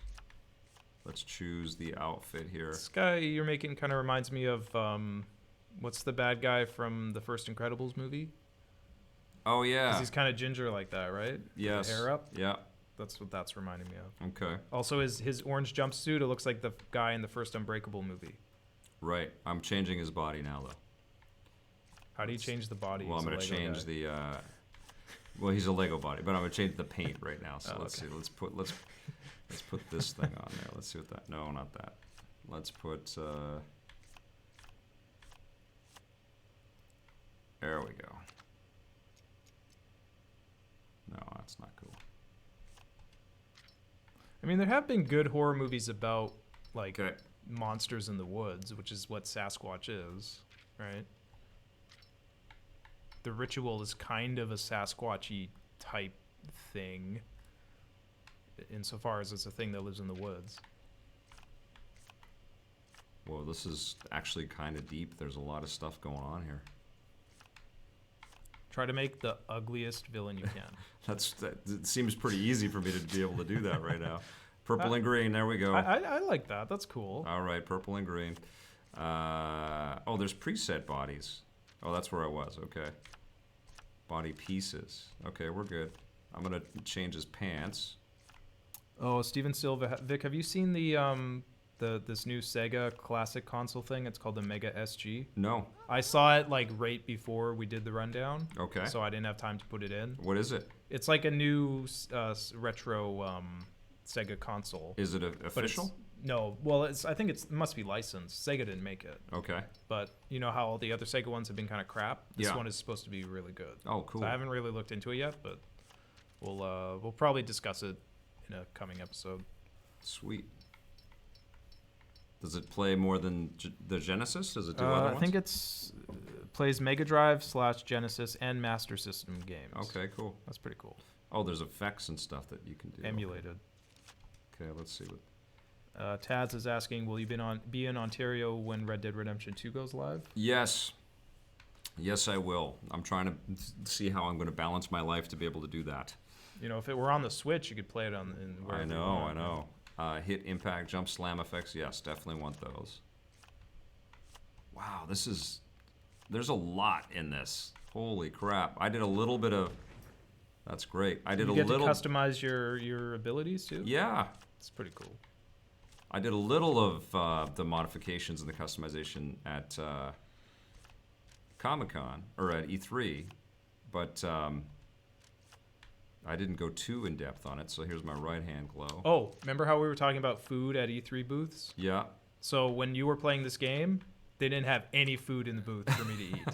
Let's choose the outfit here. This guy you're making kind of reminds me of what's the bad guy from the first Incredibles movie? Oh yeah. 'Cause he's kind of ginger like that, right? Yes. The hair up. Yeah. That's what that's reminding me of. Okay. Also, his orange jumpsuit, it looks like the guy in the first Unbreakable movie. Right. I'm changing his body now, though. How do you change the body? Well, I'm He's a going to Lego change guy. the. Well, he's a Lego body, but I'm going to change the paint right now. So let's see. Let's put this thing on there. Let's see what that. No, not that. Let's put. There we go. No, that's not cool. I mean, there have been good horror movies about like Okay. monsters in the woods, which is what Sasquatch is, right? The Ritual is kind of a Sasquatchy type thing, insofar as it's a thing that lives in the woods. Whoa, this is actually kind of deep. There's a lot of stuff going on here. Try to make the ugliest villain you can. It seems pretty easy for me to be able to do that right now. Purple and green. There we go. I like that. That's cool. All right, purple and green. Oh, there's preset bodies. Oh, that's where I was. Okay. Body pieces. Okay, we're good. I'm gonna change his pants. Oh, Steven Silva. Vic, have you seen this new Sega classic console thing? It's called the Mega SG. No. I saw it like right before we did the rundown. Okay. So I didn't have time to put it in. What is it? It's like a new retro Sega console. Is it But it's- official? No. Well, I think it must be licensed. Sega didn't make it. Okay. But you know how all the other Sega ones have been kind of crap? This Yeah. one is supposed to be really good. Oh, cool. So I haven't really looked into it yet, but we'll probably discuss it in a coming episode. Sweet. Does it play more than the Genesis? Does it do other ones? I think plays Mega Drive / Genesis and Master System games. Okay, cool. That's pretty cool. Oh, there's effects and stuff that you can do. Emulated. Okay, let's see what. Taz is asking, will you be in Ontario when Red Dead Redemption 2 goes live? Yes. Yes, I will. I'm trying to see how I'm going to balance my life to be able to do that. You know, if it were on the Switch, you could play it on. I know. Hit, impact, jump, slam effects. Yes, definitely want those. Wow, there's a lot in this. Holy crap. I did a little bit of That's great. I did You a get little. to customize your abilities too. Yeah, It's pretty cool. I did a little of the modifications and the customization at Comic-Con or at E3, but I didn't go too in depth on it. So here's my right hand glow. Oh, remember how we were talking about food at E3 booths? Yeah. So when you were playing this game, they didn't have any food in the booth for me to eat.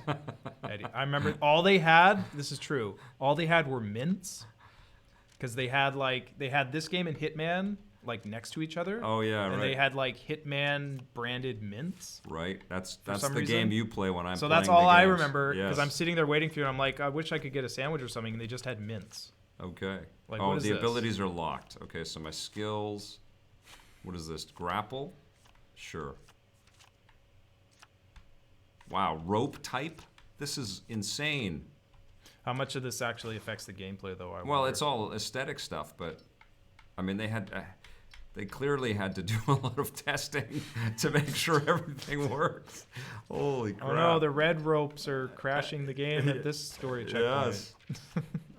Eddie, I remember all they had. This is true. All they had were mints, because they had this game and Hitman like next to each other. Oh yeah, and right. they had like Hitman branded mints. Right. That's some the reason. game you play when I'm. So playing that's all the I games. remember, because Yes. I'm sitting there waiting for you. And I'm like, I wish I could get a sandwich or something, and they just had mints. Okay. Like, oh, what is the this? abilities are locked. Okay, so my skills. What is this? Grapple? Sure. Wow, rope type? This is insane. How much of this actually affects the gameplay, though? Well, it's all aesthetic stuff, but I mean, they clearly had to do a lot of testing to make sure everything works. Holy crap! Oh no, the red ropes are crashing the game at this story checkpoint. Yes.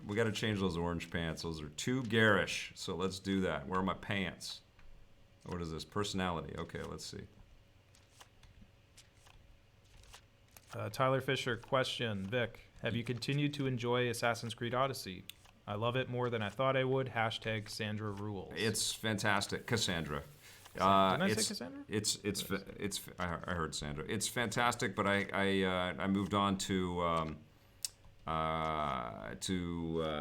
We got to change those orange pants. Those are too garish. So let's do that. Where are my pants? What is this? Personality. Okay, let's see. Tyler Fisher, question. Vic, have you continued to enjoy Assassin's Creed Odyssey? I love it more than I thought I would. Hashtag Sandra rules. It's fantastic, Cassandra. Didn't I say Cassandra? I heard Sandra. It's fantastic, but I moved on to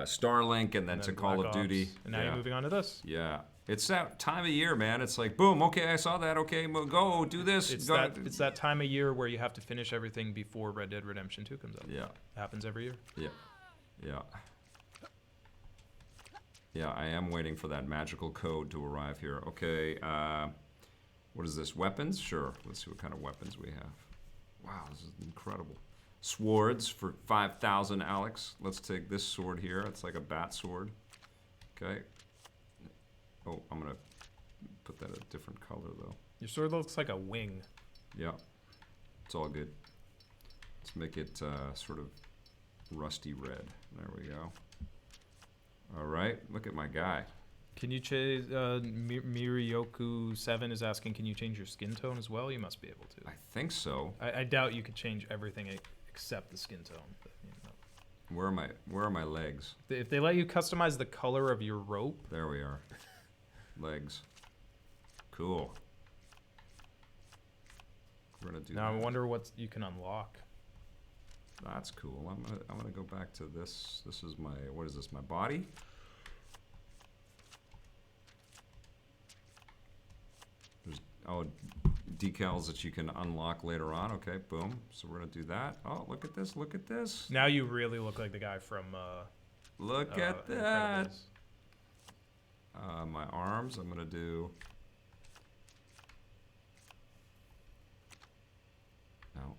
Starlink and then to Call Black of Ops. Duty. And now Yeah. you're moving on to this. Yeah. It's that time of year, man. It's like, boom, okay, I saw that. Okay, go do this. It's go. that time of year where you have to finish everything before Red Dead Redemption 2 comes out. Yeah. It happens every year. Yeah. Yeah. Yeah, I am waiting for that magical code to arrive here. Okay, what is this? Weapons? Sure. Let's see what kind of weapons we have. Wow, this is incredible. Swords for 5,000, Alex. Let's take this sword here. It's like a bat sword. Okay. Oh, I'm going to put that a different color, though. Your sword looks like a wing. Yeah. It's all good. Let's make it sort of rusty red. There we go. All right. Look at my guy. Can you change? Mirioku7 is asking, can you change your skin tone as well? You must be able to. I think so. I doubt you could change everything except the skin tone. But, you know. Where are my legs? If they let you customize the color of your rope, There we are. Legs. Cool. We're gonna do now I that. wonder what you can unlock. That's cool. I'm gonna go back to this. This is my, what is this? My body. There's decals that you can unlock later on. Okay, boom. So we're gonna do that. Oh, look at this! Look at this! Now you really look like the guy from. Look at that! Incredibles. My arms. I'm gonna do. No.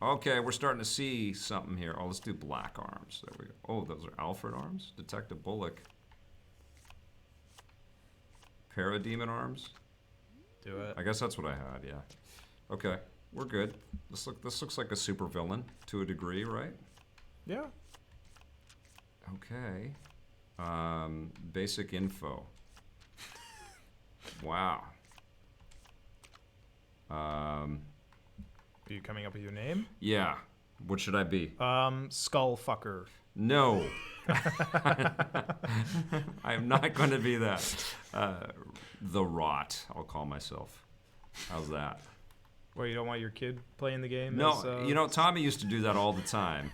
Okay, we're starting to see something here. Oh, let's do black arms. There we go. Oh, those are Alfred arms. Detective Bullock. Parademon arms. Do it. I guess that's what I had. Yeah. Okay, we're good. This looks like a supervillain to a degree, right? Yeah. Okay. Basic info. Wow. Are you coming up with your name? Yeah. What should I be? Skullfucker. No. I am not going to be that. The Rot, I'll call myself. How's that? Well, you don't want your kid playing the game? No, as, you know, Tommy used to do that all the time.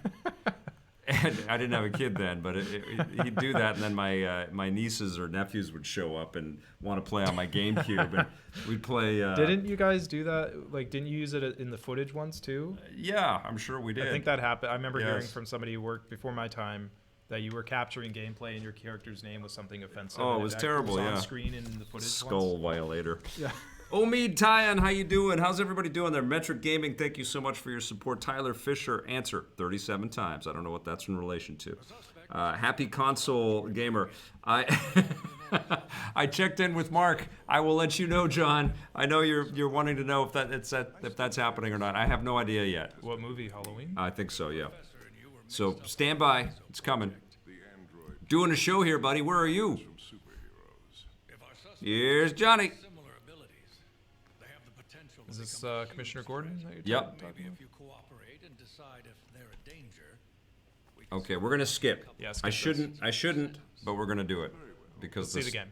And I didn't have a kid then, but he'd do that, and then my nieces or nephews would show up and want to play on my GameCube, and we'd play. Didn't you guys do that? Like, didn't you use it in the footage once too? Yeah, I'm sure we did. I think that happened. I remember hearing Yes. from somebody who worked before my time that you were capturing gameplay and your character's name was something offensive. Oh, it and was actually terrible, on yeah. screen in the footage. Skull Violator. Yeah. Omid Tyan, how you doing? How's everybody doing there? Metric Gaming, thank you so much for your support. Tyler Fisher, answer 37 times. I don't know what that's in relation to. Happy Console Gamer. I checked in with Mark. I will let you know, John. I know you're wanting to know if that's happening or not. I have no idea yet. What movie? Halloween? I think so, yeah. So stand by. It's coming. Doing a show here, buddy. Where are you? Here's Johnny. Is this Commissioner Gordon that you're Yep. talking about? Okay, we're gonna skip. Yeah, skip I this. shouldn't, but we're gonna do it because See it this. again.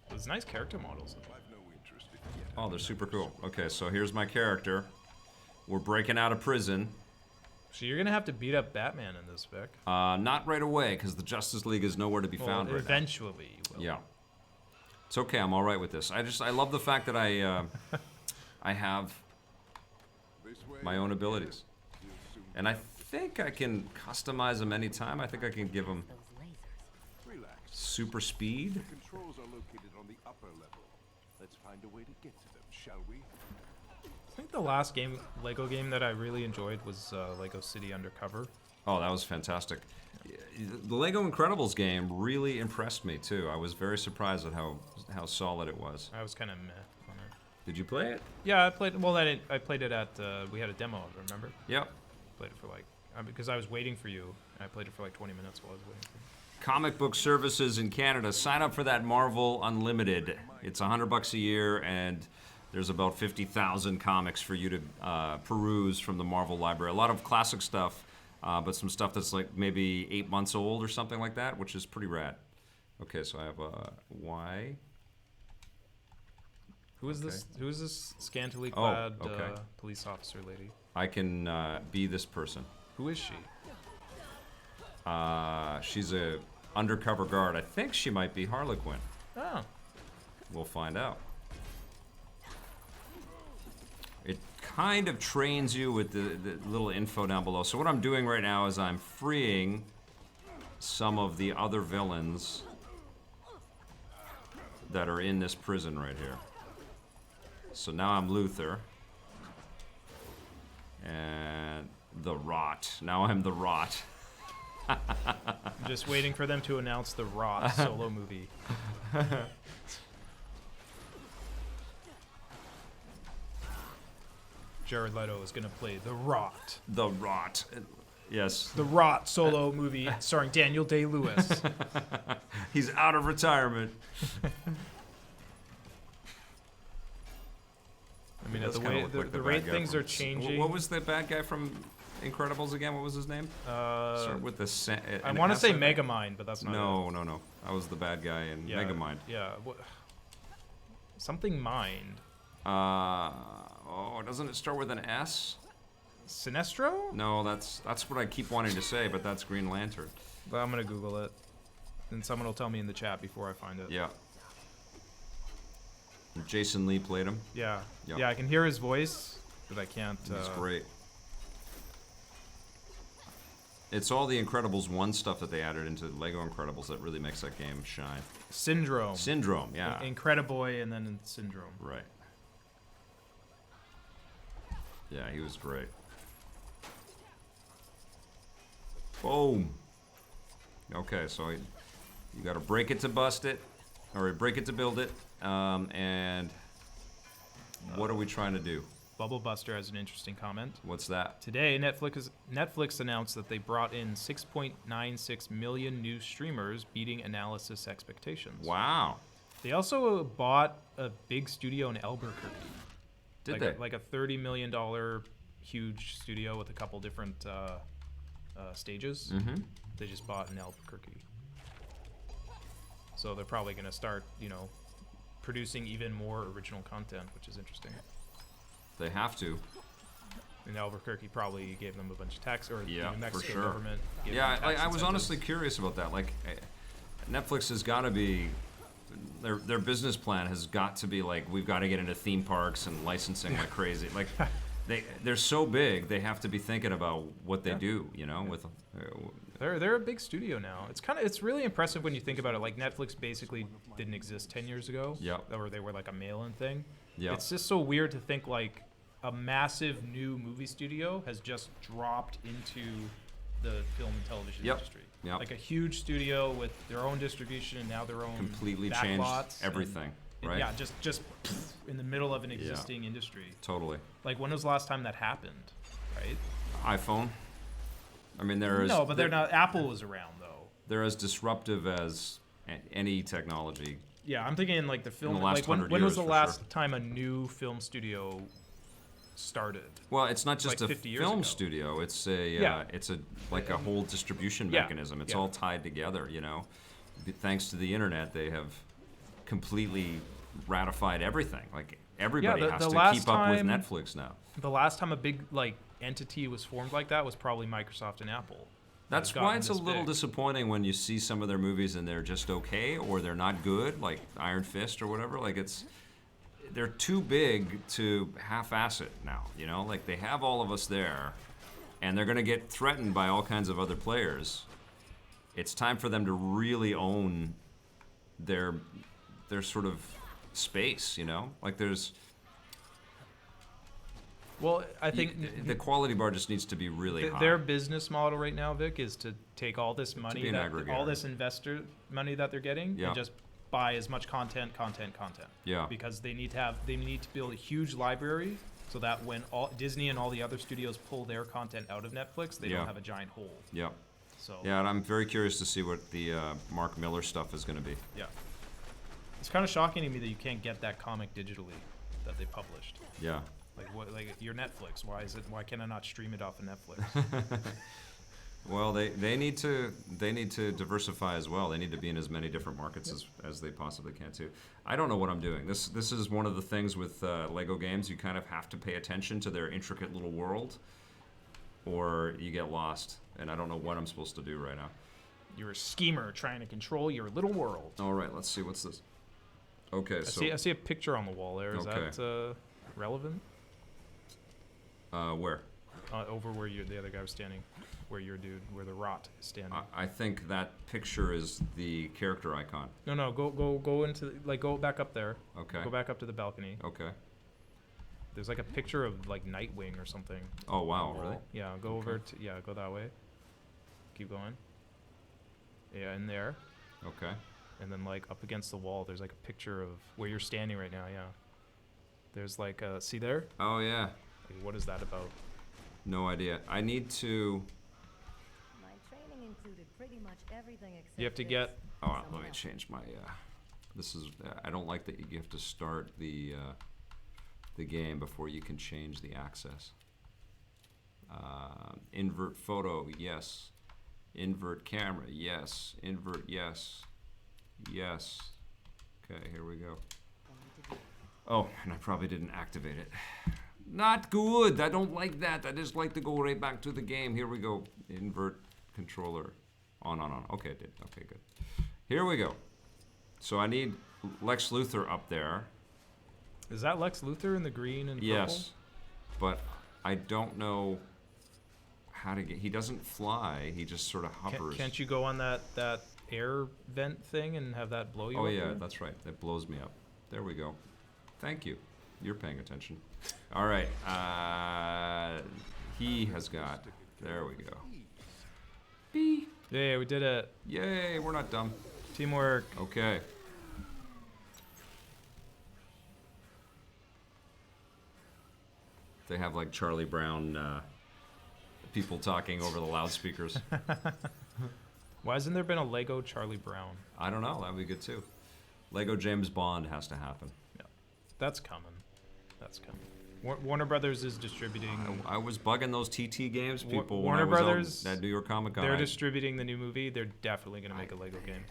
There's nice character models. Oh, they're super cool. Okay, so here's my character. We're breaking out of prison. So you're gonna have to beat up Batman in this, Vic. Not right away, because the Justice League is nowhere to be found right now. Eventually, you will. Yeah. It's okay. I'm all right with this. I love the fact that I have my own abilities, and I think I can customize them anytime. I think I can give them super speed. Controls are located on the upper level. Let's find a way to get to them, shall we? I think the last Lego game that I really enjoyed was Lego City Undercover. Oh, that was fantastic. The Lego Incredibles game really impressed me too. I was very surprised at how solid it was. I was kind of meh on it. Did you play it? Yeah, I played. Well, I played it at. We had a demo of it. Remember? Yep. Played it for like because I was waiting for you. I played it for like 20 minutes while I was waiting for you. Comic book services in Canada. Sign up for that Marvel Unlimited. It's $100 a year, and there's about 50,000 comics for you to peruse from the Marvel library. A lot of classic stuff, but some stuff that's like maybe 8 months old or something like that, which is pretty rad. Okay, so I have a Y. Who is this? Who is this scantily Oh, clad okay. police officer lady? I can be this person. Who is she? She's a undercover guard. I think she might be Harley Quinn. Oh, We'll find out. It kind of trains you with the little info down below. So what I'm doing right now is I'm freeing some of the other villains that are in this prison right here. So now I'm Luther. And the Rot. Now I'm the Rot. I'm just waiting for them to announce the Rot solo movie. Jared Leto is gonna play the Rot. The Rot. Yes. The Rot solo movie starring Daniel Day-Lewis. He's out of retirement. I mean, Does the kinda way look like the bad rate guy things from- are changing. What was the bad guy from Incredibles again? What was his name? Start with the. I want to say Megamind, but that's not it. No. That was the bad guy in Yeah, Megamind. Yeah. Something Mind. Doesn't it start with an S? Sinestro? No, that's what I keep wanting to say, but that's Green Lantern. But I'm gonna Google it, and someone will tell me in the chat before I find it. Yeah. Jason Lee played him. Yeah. Yeah. Yeah, I can hear his voice, but I can't. He's great. It's all the Incredibles 1 stuff that they added into Lego Incredibles that really makes that game shine. Syndrome. Syndrome, yeah. Incrediboy, and then Syndrome. Right. Yeah, he was great. Boom. Okay, so you got to break it to bust it, or break it to build it, and what are we trying to do? Bubble Buster has an interesting comment. What's that? Today, Netflix announced that they brought in 6.96 million new streamers, beating analysis expectations. Wow. They also bought a big studio in Albuquerque. Did like they? like a $30 million huge studio with a couple different stages. Mm-hmm. They just bought in Albuquerque. So they're probably going to start, producing even more original content, which is interesting. They have to. And Albuquerque probably gave them a bunch of tax, or Yeah, the New Mexico for sure. government. Gave Yeah, them tax I was incentives. honestly curious about that. Like, Netflix has got to be, their business plan has got to be like, we've got to get into theme parks and licensing like crazy. Like, they're so big, they have to be thinking about what they do. With. They're a big studio now. It's really impressive when you think about it. Like Netflix basically didn't exist 10 years ago. Yep. Or they were like a mail-in thing. Yeah. It's just so weird to think like a massive new movie studio has just dropped into the film and television Yep. industry. Yep. Like a huge studio with their own distribution and now their own Completely back changed lots everything, and right? Yeah, just in the middle of an existing industry. Totally. Like when was the last time that happened? Right? iPhone. I mean, there is. No, but they're not. Apple was around though. they're as disruptive as any technology. Yeah, I'm thinking like the film. In the last like 100 when was years, the for last sure. time a new film studio started? Well, it's not just Like a 50 years film ago. studio. It's a Yeah. like a whole distribution Yeah. mechanism. It's Yeah. all tied together. You know, thanks to the internet, they have completely ratified everything. Like everybody the- has the to last keep up with time- Netflix now. The last time a big like entity was formed like that was probably Microsoft and Apple. That's gotten why it's a this little big. disappointing when you see some of their movies and they're just okay or they're not good, like Iron Fist or whatever. Like they're too big to half-ass it now. You know, like they have all of us there, and they're gonna get threatened by all kinds of other players. It's time for them to really own their sort of space. You know, like there's. Well, I think The quality bar just needs to be really high. their business model right now, Vic, is to take all this money, be an all aggregator. this investor money that they're getting, Yeah. and just buy as much content. Yeah. Because they need to build a huge library so that when all Disney and all the other studios pull their content out of Netflix, they Yeah. don't have a giant hole. Yeah. So Yeah, and I'm very curious to see what the Mark Miller stuff is going to be. yeah. It's kind of shocking to me that you can't get that comic digitally that they published. Yeah. Like what? Like your Netflix? Why can I not stream it off of Netflix? Well, they need to diversify as well. They need to be in as many different markets as they possibly can too. I don't know what I'm doing. This is one of the things with Lego games. You kind of have to pay attention to their intricate little world, or you get lost. And I don't know what I'm supposed to do right now. You're a schemer trying to control your little world. All right, let's see. What's this? Okay, so I see a picture on the wall there. Is Okay. that relevant? where? Over where the other guy was standing, where the rot is standing. I think that picture is the character icon. No, go into go back up there. Okay. Go back up to the balcony. Okay. There's like a picture of like Nightwing or something. Oh wow, on the really? wall. Yeah, go over to go that way. Keep going. Yeah, in there, Okay. and then like up against the wall, there's like a picture of where you're standing right now. Yeah. There's like see there? Oh yeah. Like, what is that about? No idea. I need to. My training included pretty much everything except You have to this. get. Oh, let me change my. This is. I don't like that you have to start the game before you can change the access. Invert photo, yes. Invert camera, yes. Invert, yes. Yes. Okay, here we go. Oh, and I probably didn't activate it. Not good. I don't like that. I just like to go right back to the game. Here we go. Invert controller. On. Okay, it did. Okay, good. Here we go. So I need Lex Luthor up there. Is that Lex Luthor in the green and purple? Yes. But I don't know how to get. He doesn't fly. He just sort of hovers. Can't you go on that air vent thing and have that blow you Oh up yeah, there? that's right. That blows me up. There we go. Thank you. You're paying attention. All right. He has got. There we go. Yeah, we did it. Yay! We're not dumb. Teamwork. Okay. They have like Charlie Brown people talking over the loudspeakers. Why hasn't there been a Lego Charlie Brown? I don't know. That'd be good too. Lego James Bond has to happen. Yeah, that's coming. That's coming. Warner Brothers is distributing. I was bugging those TT games people when Warner I was Brothers, out at New York Comic Con. They're distributing the new movie. They're definitely going to make a Lego game.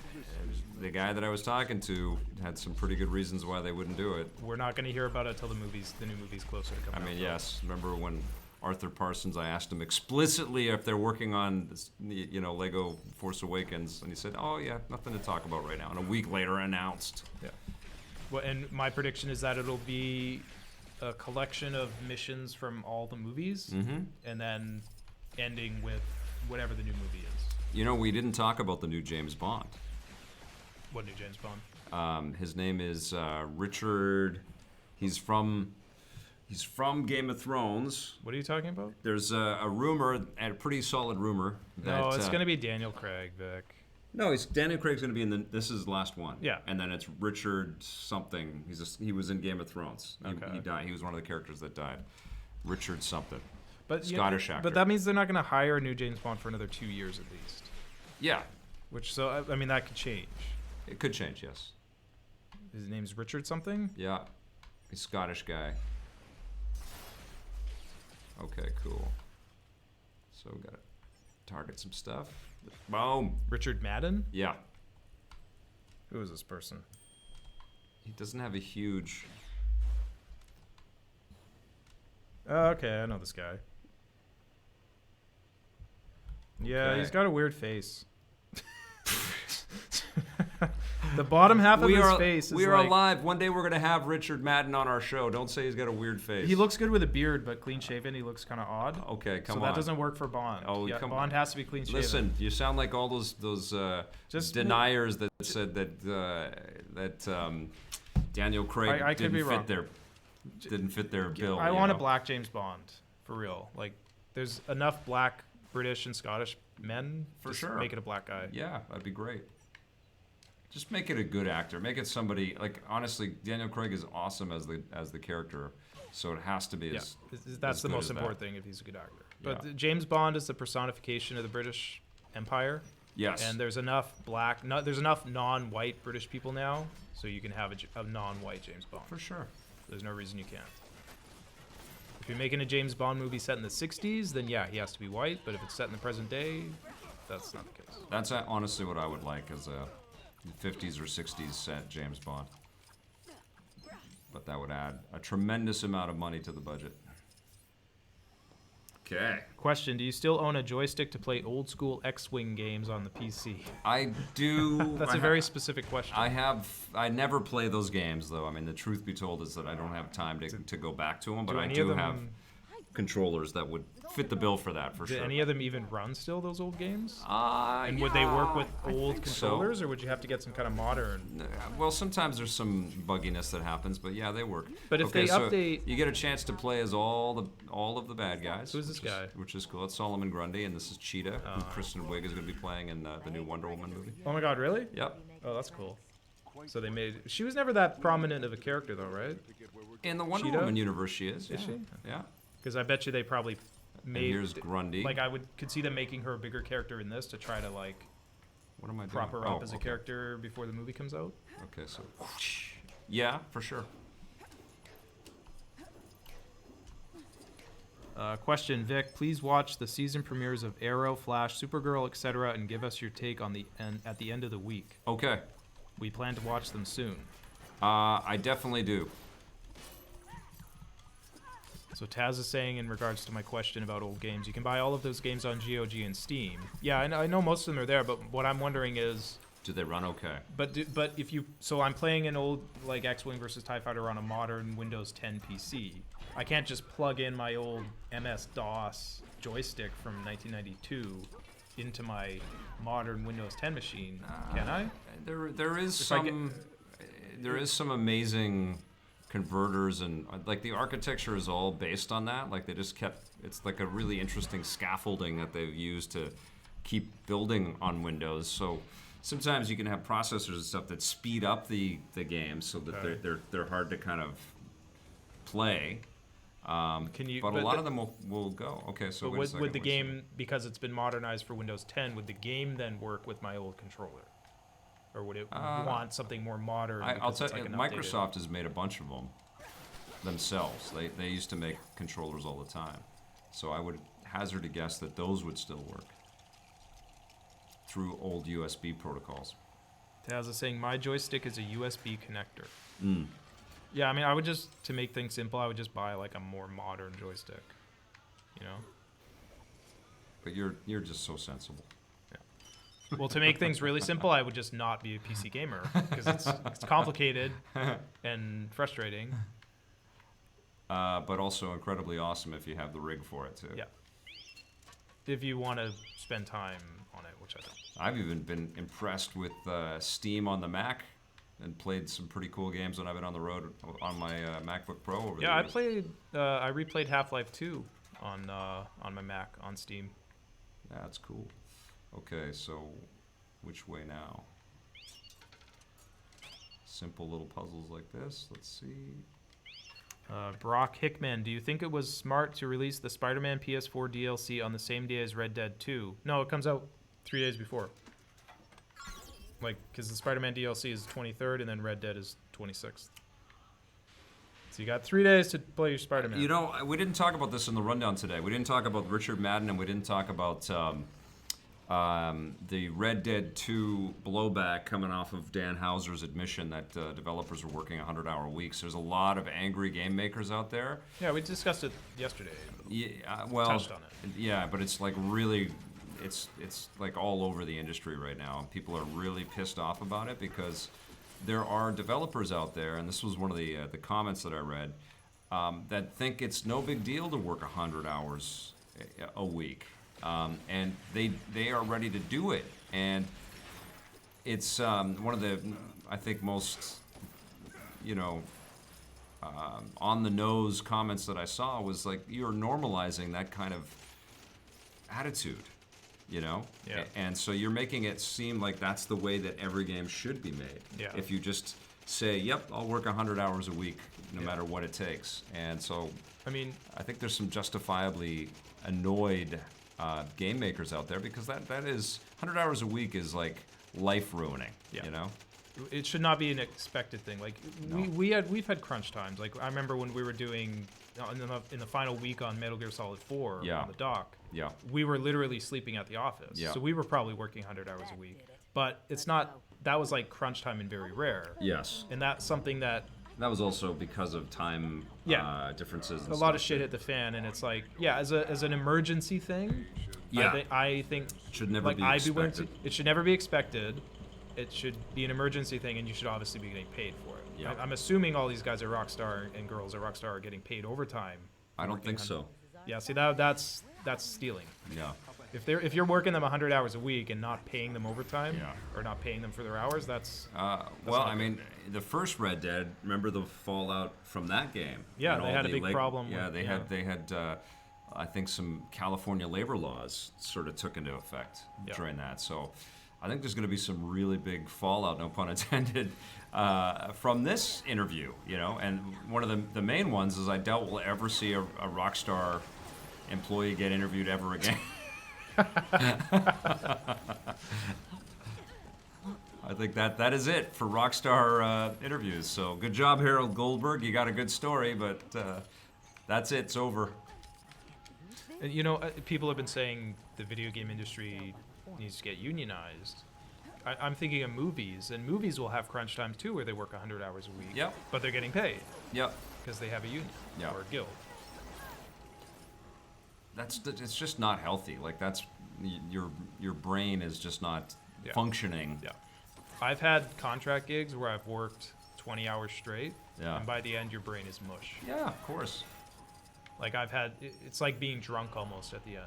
The guy that I was talking to had some pretty good reasons why they wouldn't do it. We're not going to hear about it till the new movie's closer to coming I out. mean, yes. Remember when Arthur Parsons? I asked him explicitly if they're working on, Lego Force Awakens, and he said, "Oh yeah, nothing to talk about right now." And a week later, announced. Yeah. Well, and my prediction is that it'll be a collection of missions from all the movies, and then ending with whatever the new movie is. We didn't talk about the new James Bond. What new James Bond? His name is Richard. He's from Game of Thrones. What are you talking about? There's a rumor, and a pretty solid rumor. That, No, it's going to be Daniel Craig, Vic. No, Daniel Craig's going to be in this is the last one. Yeah. And then it's Richard something. He was in Game of Thrones. Okay. He died. He was one of the characters that died. Richard something. But Scottish actor. But that means they're not going to hire a new James Bond for another 2 years at least. Yeah. Which, so, I mean, that could change. It could change, yes. His name's Richard something? Yeah. He's a Scottish guy. Okay, cool. So we gotta target some stuff. Boom. Richard Madden? Yeah. Who is this person? He doesn't have a huge... Oh, okay, I know this guy. Yeah, Okay. he's got a weird face. The bottom half of his face is We are like... alive. One day we're gonna have Richard Madden on our show. Don't say he's got a weird face. He looks good with a beard, but clean-shaven, he looks kind of odd. Okay, come so on. that doesn't work for Bond. Oh, yeah, come Bond on. has to be clean-shaven. Listen, you sound like all those Just- deniers that said that Daniel Craig I could be wrong. didn't fit their bill. I you want a know? black James Bond, for real. Like, there's enough black, British, and Scottish men. For Just sure. Make it a black guy. Yeah, that'd be great. Just make it a good actor. Make it somebody like honestly, Daniel Craig is awesome as the character, so it has to be Yeah, as. that's as the good most as that. important thing if he's a good actor. Yeah. But James Bond is the personification of the British Empire. Yes. And there's enough there's enough non-white British people now, so you can have a non-white James Bond. For sure. There's no reason you can't. If you're making a James Bond movie set in the 60s, then yeah, he has to be white. But if it's set in the present day, that's not the case. That's honestly what I would like as a 50s or 60s set James Bond. But that would add a tremendous amount of money to the budget. Okay. Question: do you still own a joystick to play old school X-Wing games on the PC? I do. That's I a very specific question. I never play those games though. I mean, the truth be told is that I don't have time to go back to them. But I any do of them- have controllers that would fit the bill for that for Do sure. any of them even run still, those old games? And Yeah, would they work with I old think so. controllers, or would you have to get some kind of modern? Well, sometimes there's some bugginess that happens, but yeah, they work. But if they so update- you get a chance to play as all of the bad guys. Who's this guy? Which is cool. It's Solomon Grundy, and this is Cheetah, who Kristen Wiig is going to be playing in the new Wonder Woman movie. Oh my God, really? Yep. Oh, that's cool. So they made. She was never that prominent of a character, though, right? In the Wonder Cheetah? Woman universe, she is. Is yeah. she? Yeah. Because I bet you they probably made. And here's Grundy. Like I could see them making her a bigger character in this to try to like What am I doing? prop her up Oh, as a okay. character before the movie comes out. Okay, so. Yeah, for sure. Question, Vic, please watch the season premieres of Arrow, Flash, Supergirl, etc., and give us your take on the end at the end of the week. Okay. We plan to watch them soon. I definitely do. So Taz is saying in regards to my question about old games, you can buy all of those games on GOG and Steam. Yeah, I know most of them are there, but what I'm wondering is, Do they run okay? but if you, so I'm playing an old like X-Wing versus TIE Fighter on a modern Windows 10 PC. I can't just plug in my old MS-DOS joystick from 1992 into my modern Windows 10 machine, can I? There is If I get- some amazing converters, and like the architecture is all based on that. Like they just kept, it's like a really interesting scaffolding that they've used to keep building on Windows. So sometimes you can have processors and stuff that speed up the games so that Okay. they're hard to kind of play. Can you? But a lot of them will go. Okay, so But wait a would second, the wait a second. game, because it's been modernized for Windows 10, would the game then work with my old controller? Or would it want something more modern? I'll because tell it's you, like an updated- Microsoft has made a bunch of them themselves. They used to make controllers all the time. So I would hazard a guess that those would still work through old USB protocols. Taz is saying my joystick is a USB connector. Mm. Yeah, I mean, I would just, to make things simple, I would just buy like a more modern joystick. You know? But you're just so sensible. Well, to make things really simple, I would just not be a PC gamer because it's complicated and frustrating. But also incredibly awesome if you have the rig for it too. Yeah. If you want to spend time on it, which I don't. I've even been impressed with Steam on the Mac and played some pretty cool games when I've been on the road on my MacBook Pro over the Yeah, years. I replayed Half-Life 2 on my Mac on Steam. Yeah, that's cool. Okay, so which way now? Simple little puzzles like this. Let's see. Brock Hickman, do you think it was smart to release the Spider-Man PS4 DLC on the same day as Red Dead 2? No, it comes out 3 days before. Like, because the Spider-Man DLC is 23rd, and then Red Dead is 26th. So you got 3 days to play your Spider-Man. You know, we didn't talk about this in the rundown today. We didn't talk about Richard Madden, and we didn't talk about the Red Dead 2 blowback coming off of Dan Houser's admission that developers are working 100-hour weeks. There's a lot of angry game makers out there. Yeah, we discussed it yesterday. Yeah, well, Touched on it. Yeah, but it's like really, it's like all over the industry right now. People are really pissed off about it because there are developers out there, and this was one of the comments that I read, that think it's no big deal to work 100 hours a week, and they are ready to do it. And it's one of the, I think, most, you know, on the nose comments that I saw was like, you're normalizing that kind of attitude, you know? Yeah. And so you're making it seem like that's the way that every game should be made. Yeah. If you just say, yep, I'll work 100 hours a week no matter what it takes. And so I mean, I think there's some justifiably annoyed game makers out there because that is 100 hours a week is like life ruining, Yeah. you know? it should not be an expected thing. Like we've had crunch times. Like I remember when we were doing in the final week on Metal Gear Solid 4 Yeah. on the dock. Yeah. We were literally sleeping at the office. Yeah. So we were probably working 100 hours a week. But it's not. That was like crunch time and very rare. Yes. And that's something that That was also because of time differences. And a lot of shit hit the fan, and it's like, yeah, as an emergency thing. Yeah. I think Should never like be I'd be willing expected. to. It should never be expected. It should be an emergency thing, and you should obviously be getting paid for it. Yeah. I'm assuming all these guys at Rockstar and girls at Rockstar are getting paid overtime. I don't think so. Yeah, see that's stealing. Yeah. If you're working them 100 hours a week and not paying them overtime, Yeah. or not paying them for their hours, that's Well, not I mean, the first Red Dead. Remember the fallout from that game? Yeah, And they all had a the big problem Yeah, with- they yeah. had. I think some California labor laws sort of took into effect Yeah. during that. So, I think there's going to be some really big fallout, no pun intended, from this interview. You know, and one of the main ones is I doubt we'll ever see a Rockstar employee get interviewed ever again. I think that is it for Rockstar interviews. So good job, Harold Goldberg. You got a good story, but that's it. It's over. And, you know, people have been saying the video game industry needs to get unionized. I'm thinking of movies, and movies will have crunch times too, where they work 100 hours a week. Yep. But they're getting paid Yep. because they have a union Yeah. or a guild. It's just not healthy. Like that's your brain is just not Yeah. functioning. Yeah. I've had contract gigs where I've worked 20 hours straight, Yeah. and by the end your brain is mush. Yeah, of course. Like it's like being drunk almost at the end.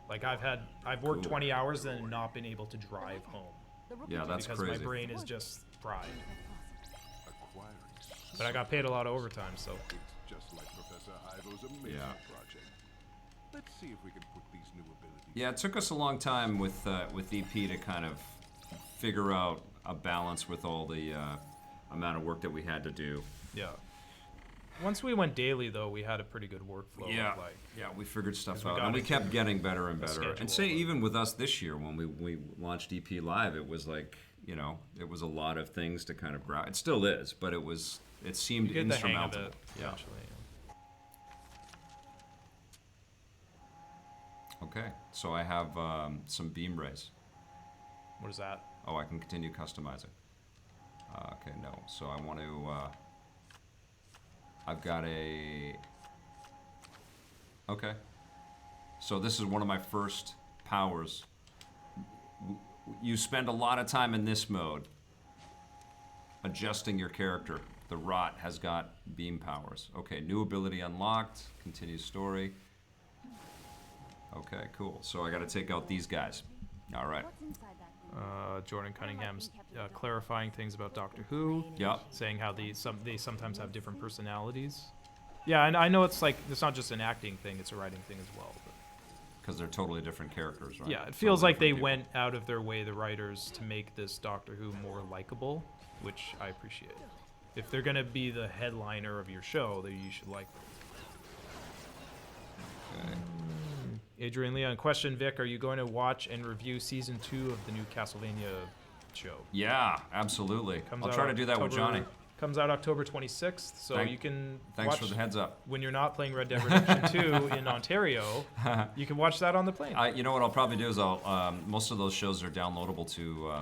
Like I've worked 20 hours and not been able to drive home Yeah, that's because crazy. my brain is just fried. Acquiring But I got paid a lot of overtime, so just like Professor Ivo's amazing Yeah. project. Let's see if we can put these new abilities. Yeah, it took us a long time with EP to kind of figure out a balance with all the amount of work that we had to do. yeah. Once we went daily, though, we had a pretty good workflow. Yeah, Of like, yeah, we figured stuff we out, got and we into kept getting better and a better. schedule, And say but- even with us this year when we launched EP Live, it was like, you know, it was a lot of things to kind of grab. It still is, but it seemed you get the hang of insurmountable. it Yeah. eventually. Okay, so I have some beam rays. What is that? Oh, I can continue customizing. Okay, no. So I want to. I've got a. Okay. So this is one of my first powers. You spend a lot of time in this mode adjusting your character. The Rot has got beam powers. Okay, new ability unlocked. Continue story. Okay, cool. So I got to take out these guys. All right. Jordan Cunningham's clarifying things about Doctor Who. Yep. Saying how they sometimes have different personalities. Yeah, and I know it's like it's not just an acting thing; it's a writing thing as well. But Because they're totally different characters, right? yeah, it feels Totally like they different went out of their way, the writers, to make this Doctor Who more likable, which I appreciate. If they're gonna be the headliner of your show, then you should like them. people. Okay. Adrian Leon, question, Vic, are you going to watch and review season 2 of the new Castlevania show. Yeah, absolutely. Comes I'll out try to do that with October- Johnny. Comes out October 26th, so you can Thanks watch for the heads up. when you're not playing Red Dead Redemption 2 in Ontario. You can watch that on the plane. You know what I'll probably do is most of those shows are downloadable to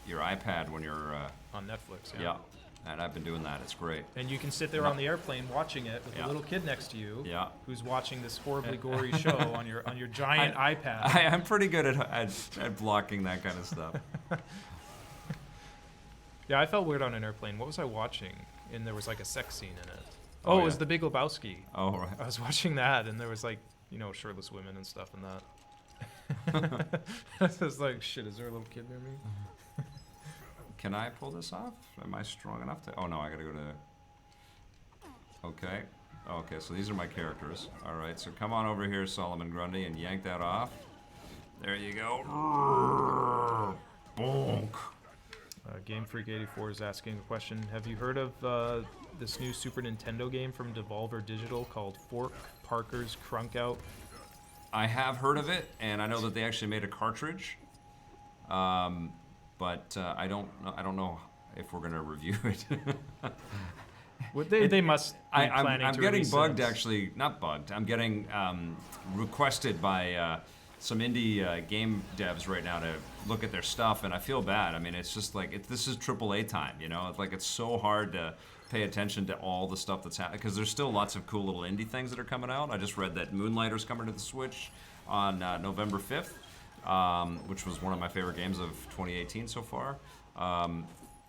your iPad when you're On Netflix, yeah. yeah, and I've been doing that. It's great. And you can sit there on the airplane watching it with Yeah. a little kid next to you Yeah. who's watching this horribly gory show on your giant iPad. I'm pretty good at blocking that kind of stuff. Yeah, I felt weird on an airplane. What was I watching? And there was like a sex scene in it. Oh, Oh, yeah. it was The Big Lebowski. Oh, right. I was watching that, and there was like, shirtless women and stuff in that. I was like, shit, is there a little kid near me? Can I pull this off? Am I strong enough to? Oh no, I gotta go to. Okay. Okay, so these are my characters. All right, so come on over here, Solomon Grundy, and yank that off. There you go. Bonk. Game Freak 84 is asking a question. Have you heard of this new Super Nintendo game from Devolver Digital called Fork Parker's Crunk Out? I have heard of it, and I know that they actually made a cartridge. But I don't know if we're gonna review it. They must be planning I'm to getting release bugged, it. actually. Not bugged. I'm getting requested by some indie game devs right now to look at their stuff, and I feel bad. I mean, it's just like this is AAA time, It's like it's so hard to pay attention to all the stuff that's happening because there's still lots of cool little indie things that are coming out. I just read that Moonlighter's coming to the Switch on November 5th. Which was one of my favorite games of 2018 so far.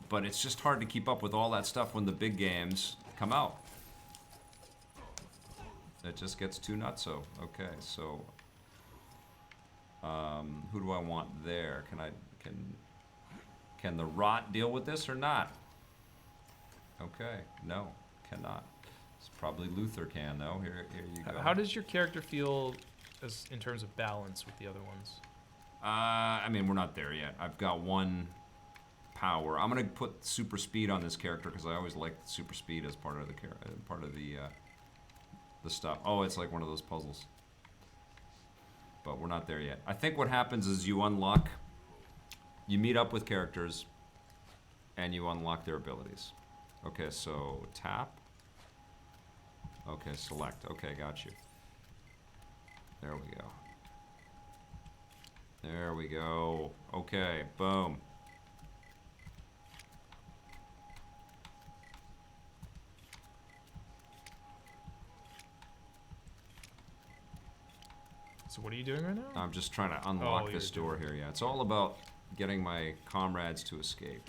But it's just hard to keep up with all that stuff when the big games come out. It just gets too nutso. Okay, so who do I want there? Can the rot deal with this or not? Okay, no, cannot. It's probably Luther can though. Here you go. How does your character feel in terms of balance with the other ones? I mean, we're not there yet. I've got one power. I'm gonna put super speed on this character because I always liked super speed as part of the stuff. Oh, it's like one of those puzzles. But we're not there yet. I think what happens is you meet up with characters, and you unlock their abilities. Okay, so tap. Okay, select. Okay, got you. There we go. There we go. Okay, boom. So what are you doing right now? I'm just trying to unlock Oh, this you're door here. Yeah, it's all about getting my comrades to escape.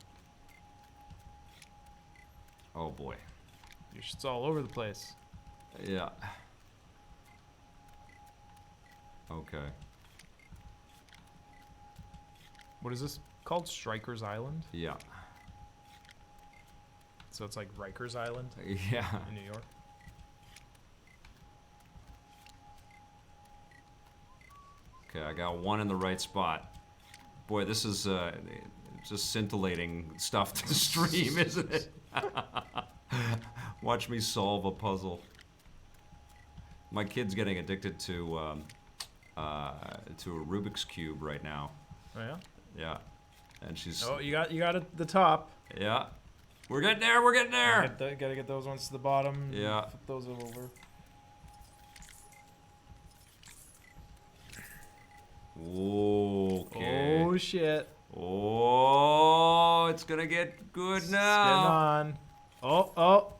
Oh boy. Your shit's all over the place. Yeah. Okay. What is this called? Strikers Island? Yeah. So it's like Rikers Island Yeah. in New York? Okay, I got one in the right spot. Boy, this is just scintillating stuff to stream, isn't it? Watch me solve a puzzle. My kid's getting addicted to a Rubik's Cube right now. Oh yeah? Yeah. And she's... Oh, you got it at the top. Yeah. We're getting there, we're getting there! Gotta get those ones to the bottom. Yeah. Flip those over. Okay. Oh shit. Oh, it's gonna get good Getting now. on. Oh.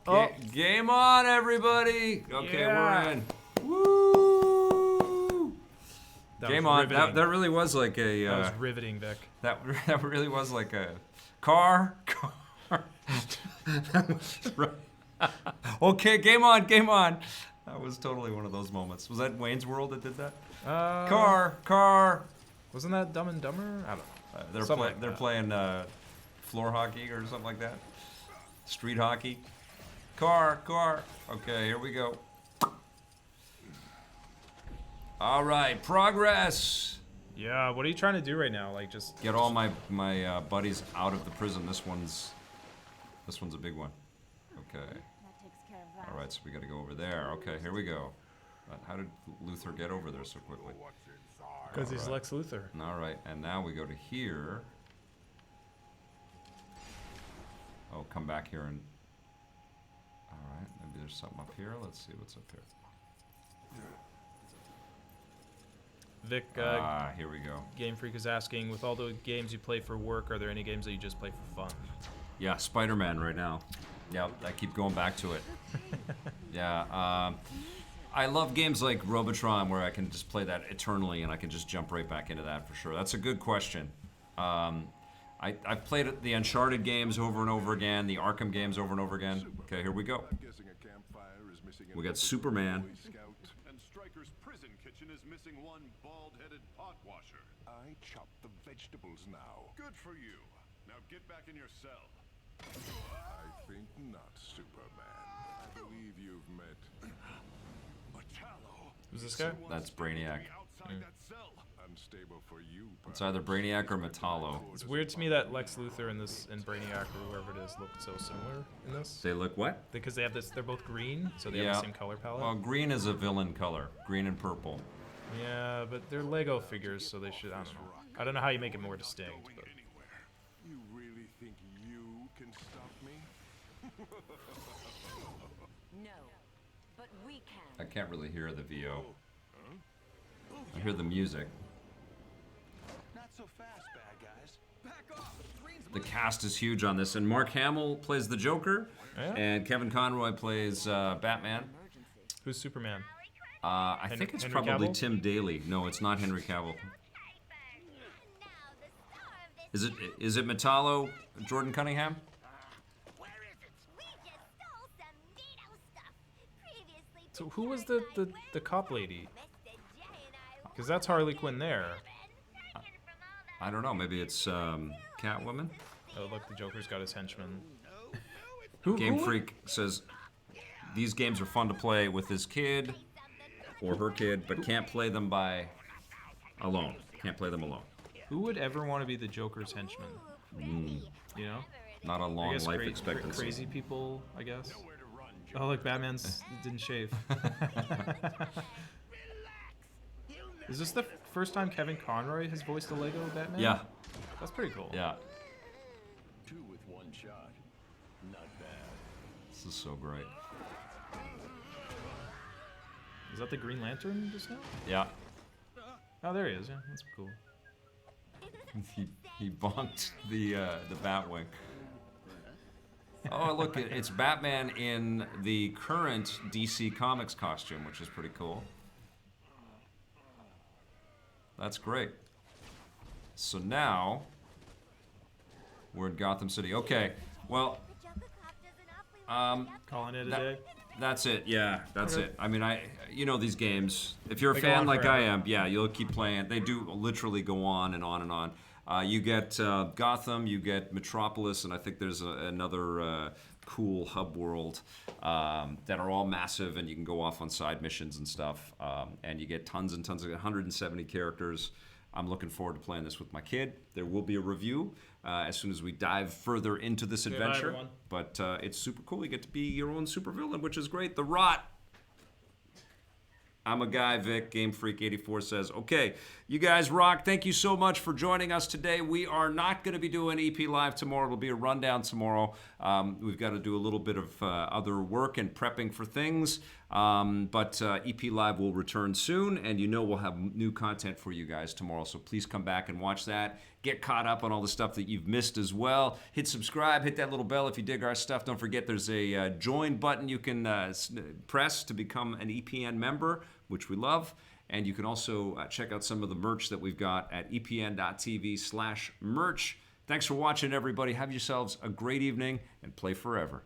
Game on, everybody. Okay, Yeah. we're in. Woo! That Game was on. riveting. That really was like a. That was riveting, Vic. that really was like a car. That was right. Okay, game on, game on. That was totally one of those moments. Was that Wayne's World that did that? Car. Wasn't that Dumb and Dumber? I don't know. They're playing floor hockey or something like that. Street hockey. Car. Okay, here we go. All right, progress. Yeah, what are you trying to do right now? Like just Get all my buddies out of the prison. This one's a big one. Okay. That takes care of that. All right, so we got to go over there. Okay, here we go. How did Luther get over there so quickly? because he's Alright. Lex Luthor. All right, and now we go to here. come back here and... Alright, maybe there's something up here. Let's see what's up here. Vic, here we go. Game Freak is asking, with all the games you play for work, are there any games that you just play for fun? Yeah, Spider-Man right now. Yeah, I keep going back to it. Yeah, I love games like Robotron where I can just play that eternally and I can just jump right back into that for sure. That's a good question. I've played the Uncharted games over and over again, the Arkham games over and over again. Okay, here we go. We got Superman. And Stryker's prison kitchen is missing one bald-headed pot washer. I chop the vegetables now. Good for you. Now get back in your cell. I think not, Superman. I believe you've met Metallo. Who's this guy? That's Brainiac. Outside that cell. Unstable for you. It's either Brainiac or Metallo. It's weird to me that Lex Luthor and Brainiac or whoever it is look so similar in this. They look what? Because they have this, they're both green, so they have the same color palette. Well, green is a villain color. Green and purple. Yeah, but they're Lego figures, so they should, I don't know. I don't know how you make it more distinct, but... You really think you can stop me? No, but we can. I can't really hear the VO. I hear the music. Not so fast, bad guys. Back off. The cast is huge on this, and Mark Hamill plays the Joker, Yeah. and Kevin Conroy plays Batman. Who's Superman? I think it's Henry probably Cavill? Tim Daly. No, it's not Henry Cavill. Is it Metallo, Jordan Cunningham? So who was the cop lady? Because that's Harley Quinn there. I don't know. Maybe it's Catwoman. Oh, look, the Joker's got his henchman. Game Freak says these games are fun to play with his kid or her kid, but can't play them alone. Can't play them alone. Who would ever want to be the Joker's henchman? You know? Not a I long guess life expectancy. crazy people, I guess. Oh, look, Batman's didn't shave. Is this the first time Kevin Conroy has voiced a Lego Batman? Yeah, That's pretty cool. yeah. 2 with 1 shot. Not bad. This is so great. Is that the Green Lantern just now? Yeah. Oh, there he is. Yeah, that's cool. He bonked the Batwing. Oh, look, it's Batman in the current DC Comics costume, which is pretty cool. That's great. So now we're in Gotham City. Okay, well, Calling it a day. that's it. Yeah, that's Okay. it. I mean, you know these games. If you're a They go fan on like I forever. am, yeah, you'll keep playing. They do literally go on and on and on. You get Gotham, you get Metropolis, and I think there's another cool hub world that are all massive, and you can go off on side missions and stuff. And you get tons and tons of 170 characters. I'm looking forward to playing this with my kid. There will be a review as soon as we dive further into this bye, adventure. everyone. But it's super cool. You get to be your own supervillain, which is great. The Rot. I'm a guy, Vic. Game Freak 84 says, okay, you guys rock. Thank you so much for joining us today. We are not going to be doing EP Live tomorrow. It'll be a rundown tomorrow. We've got to do a little bit of other work and prepping for things. But EP Live will return soon, and you know we'll have new content for you guys tomorrow. So please come back and watch that. Get caught up on all the stuff that you've missed as well. Hit subscribe, hit that little bell if you dig our stuff. Don't forget there's a join button you can press to become an EPN member, which we love. And you can also check out some of the merch that we've got at epn.tv/merch. Thanks for watching, everybody. Have yourselves a great evening and play forever.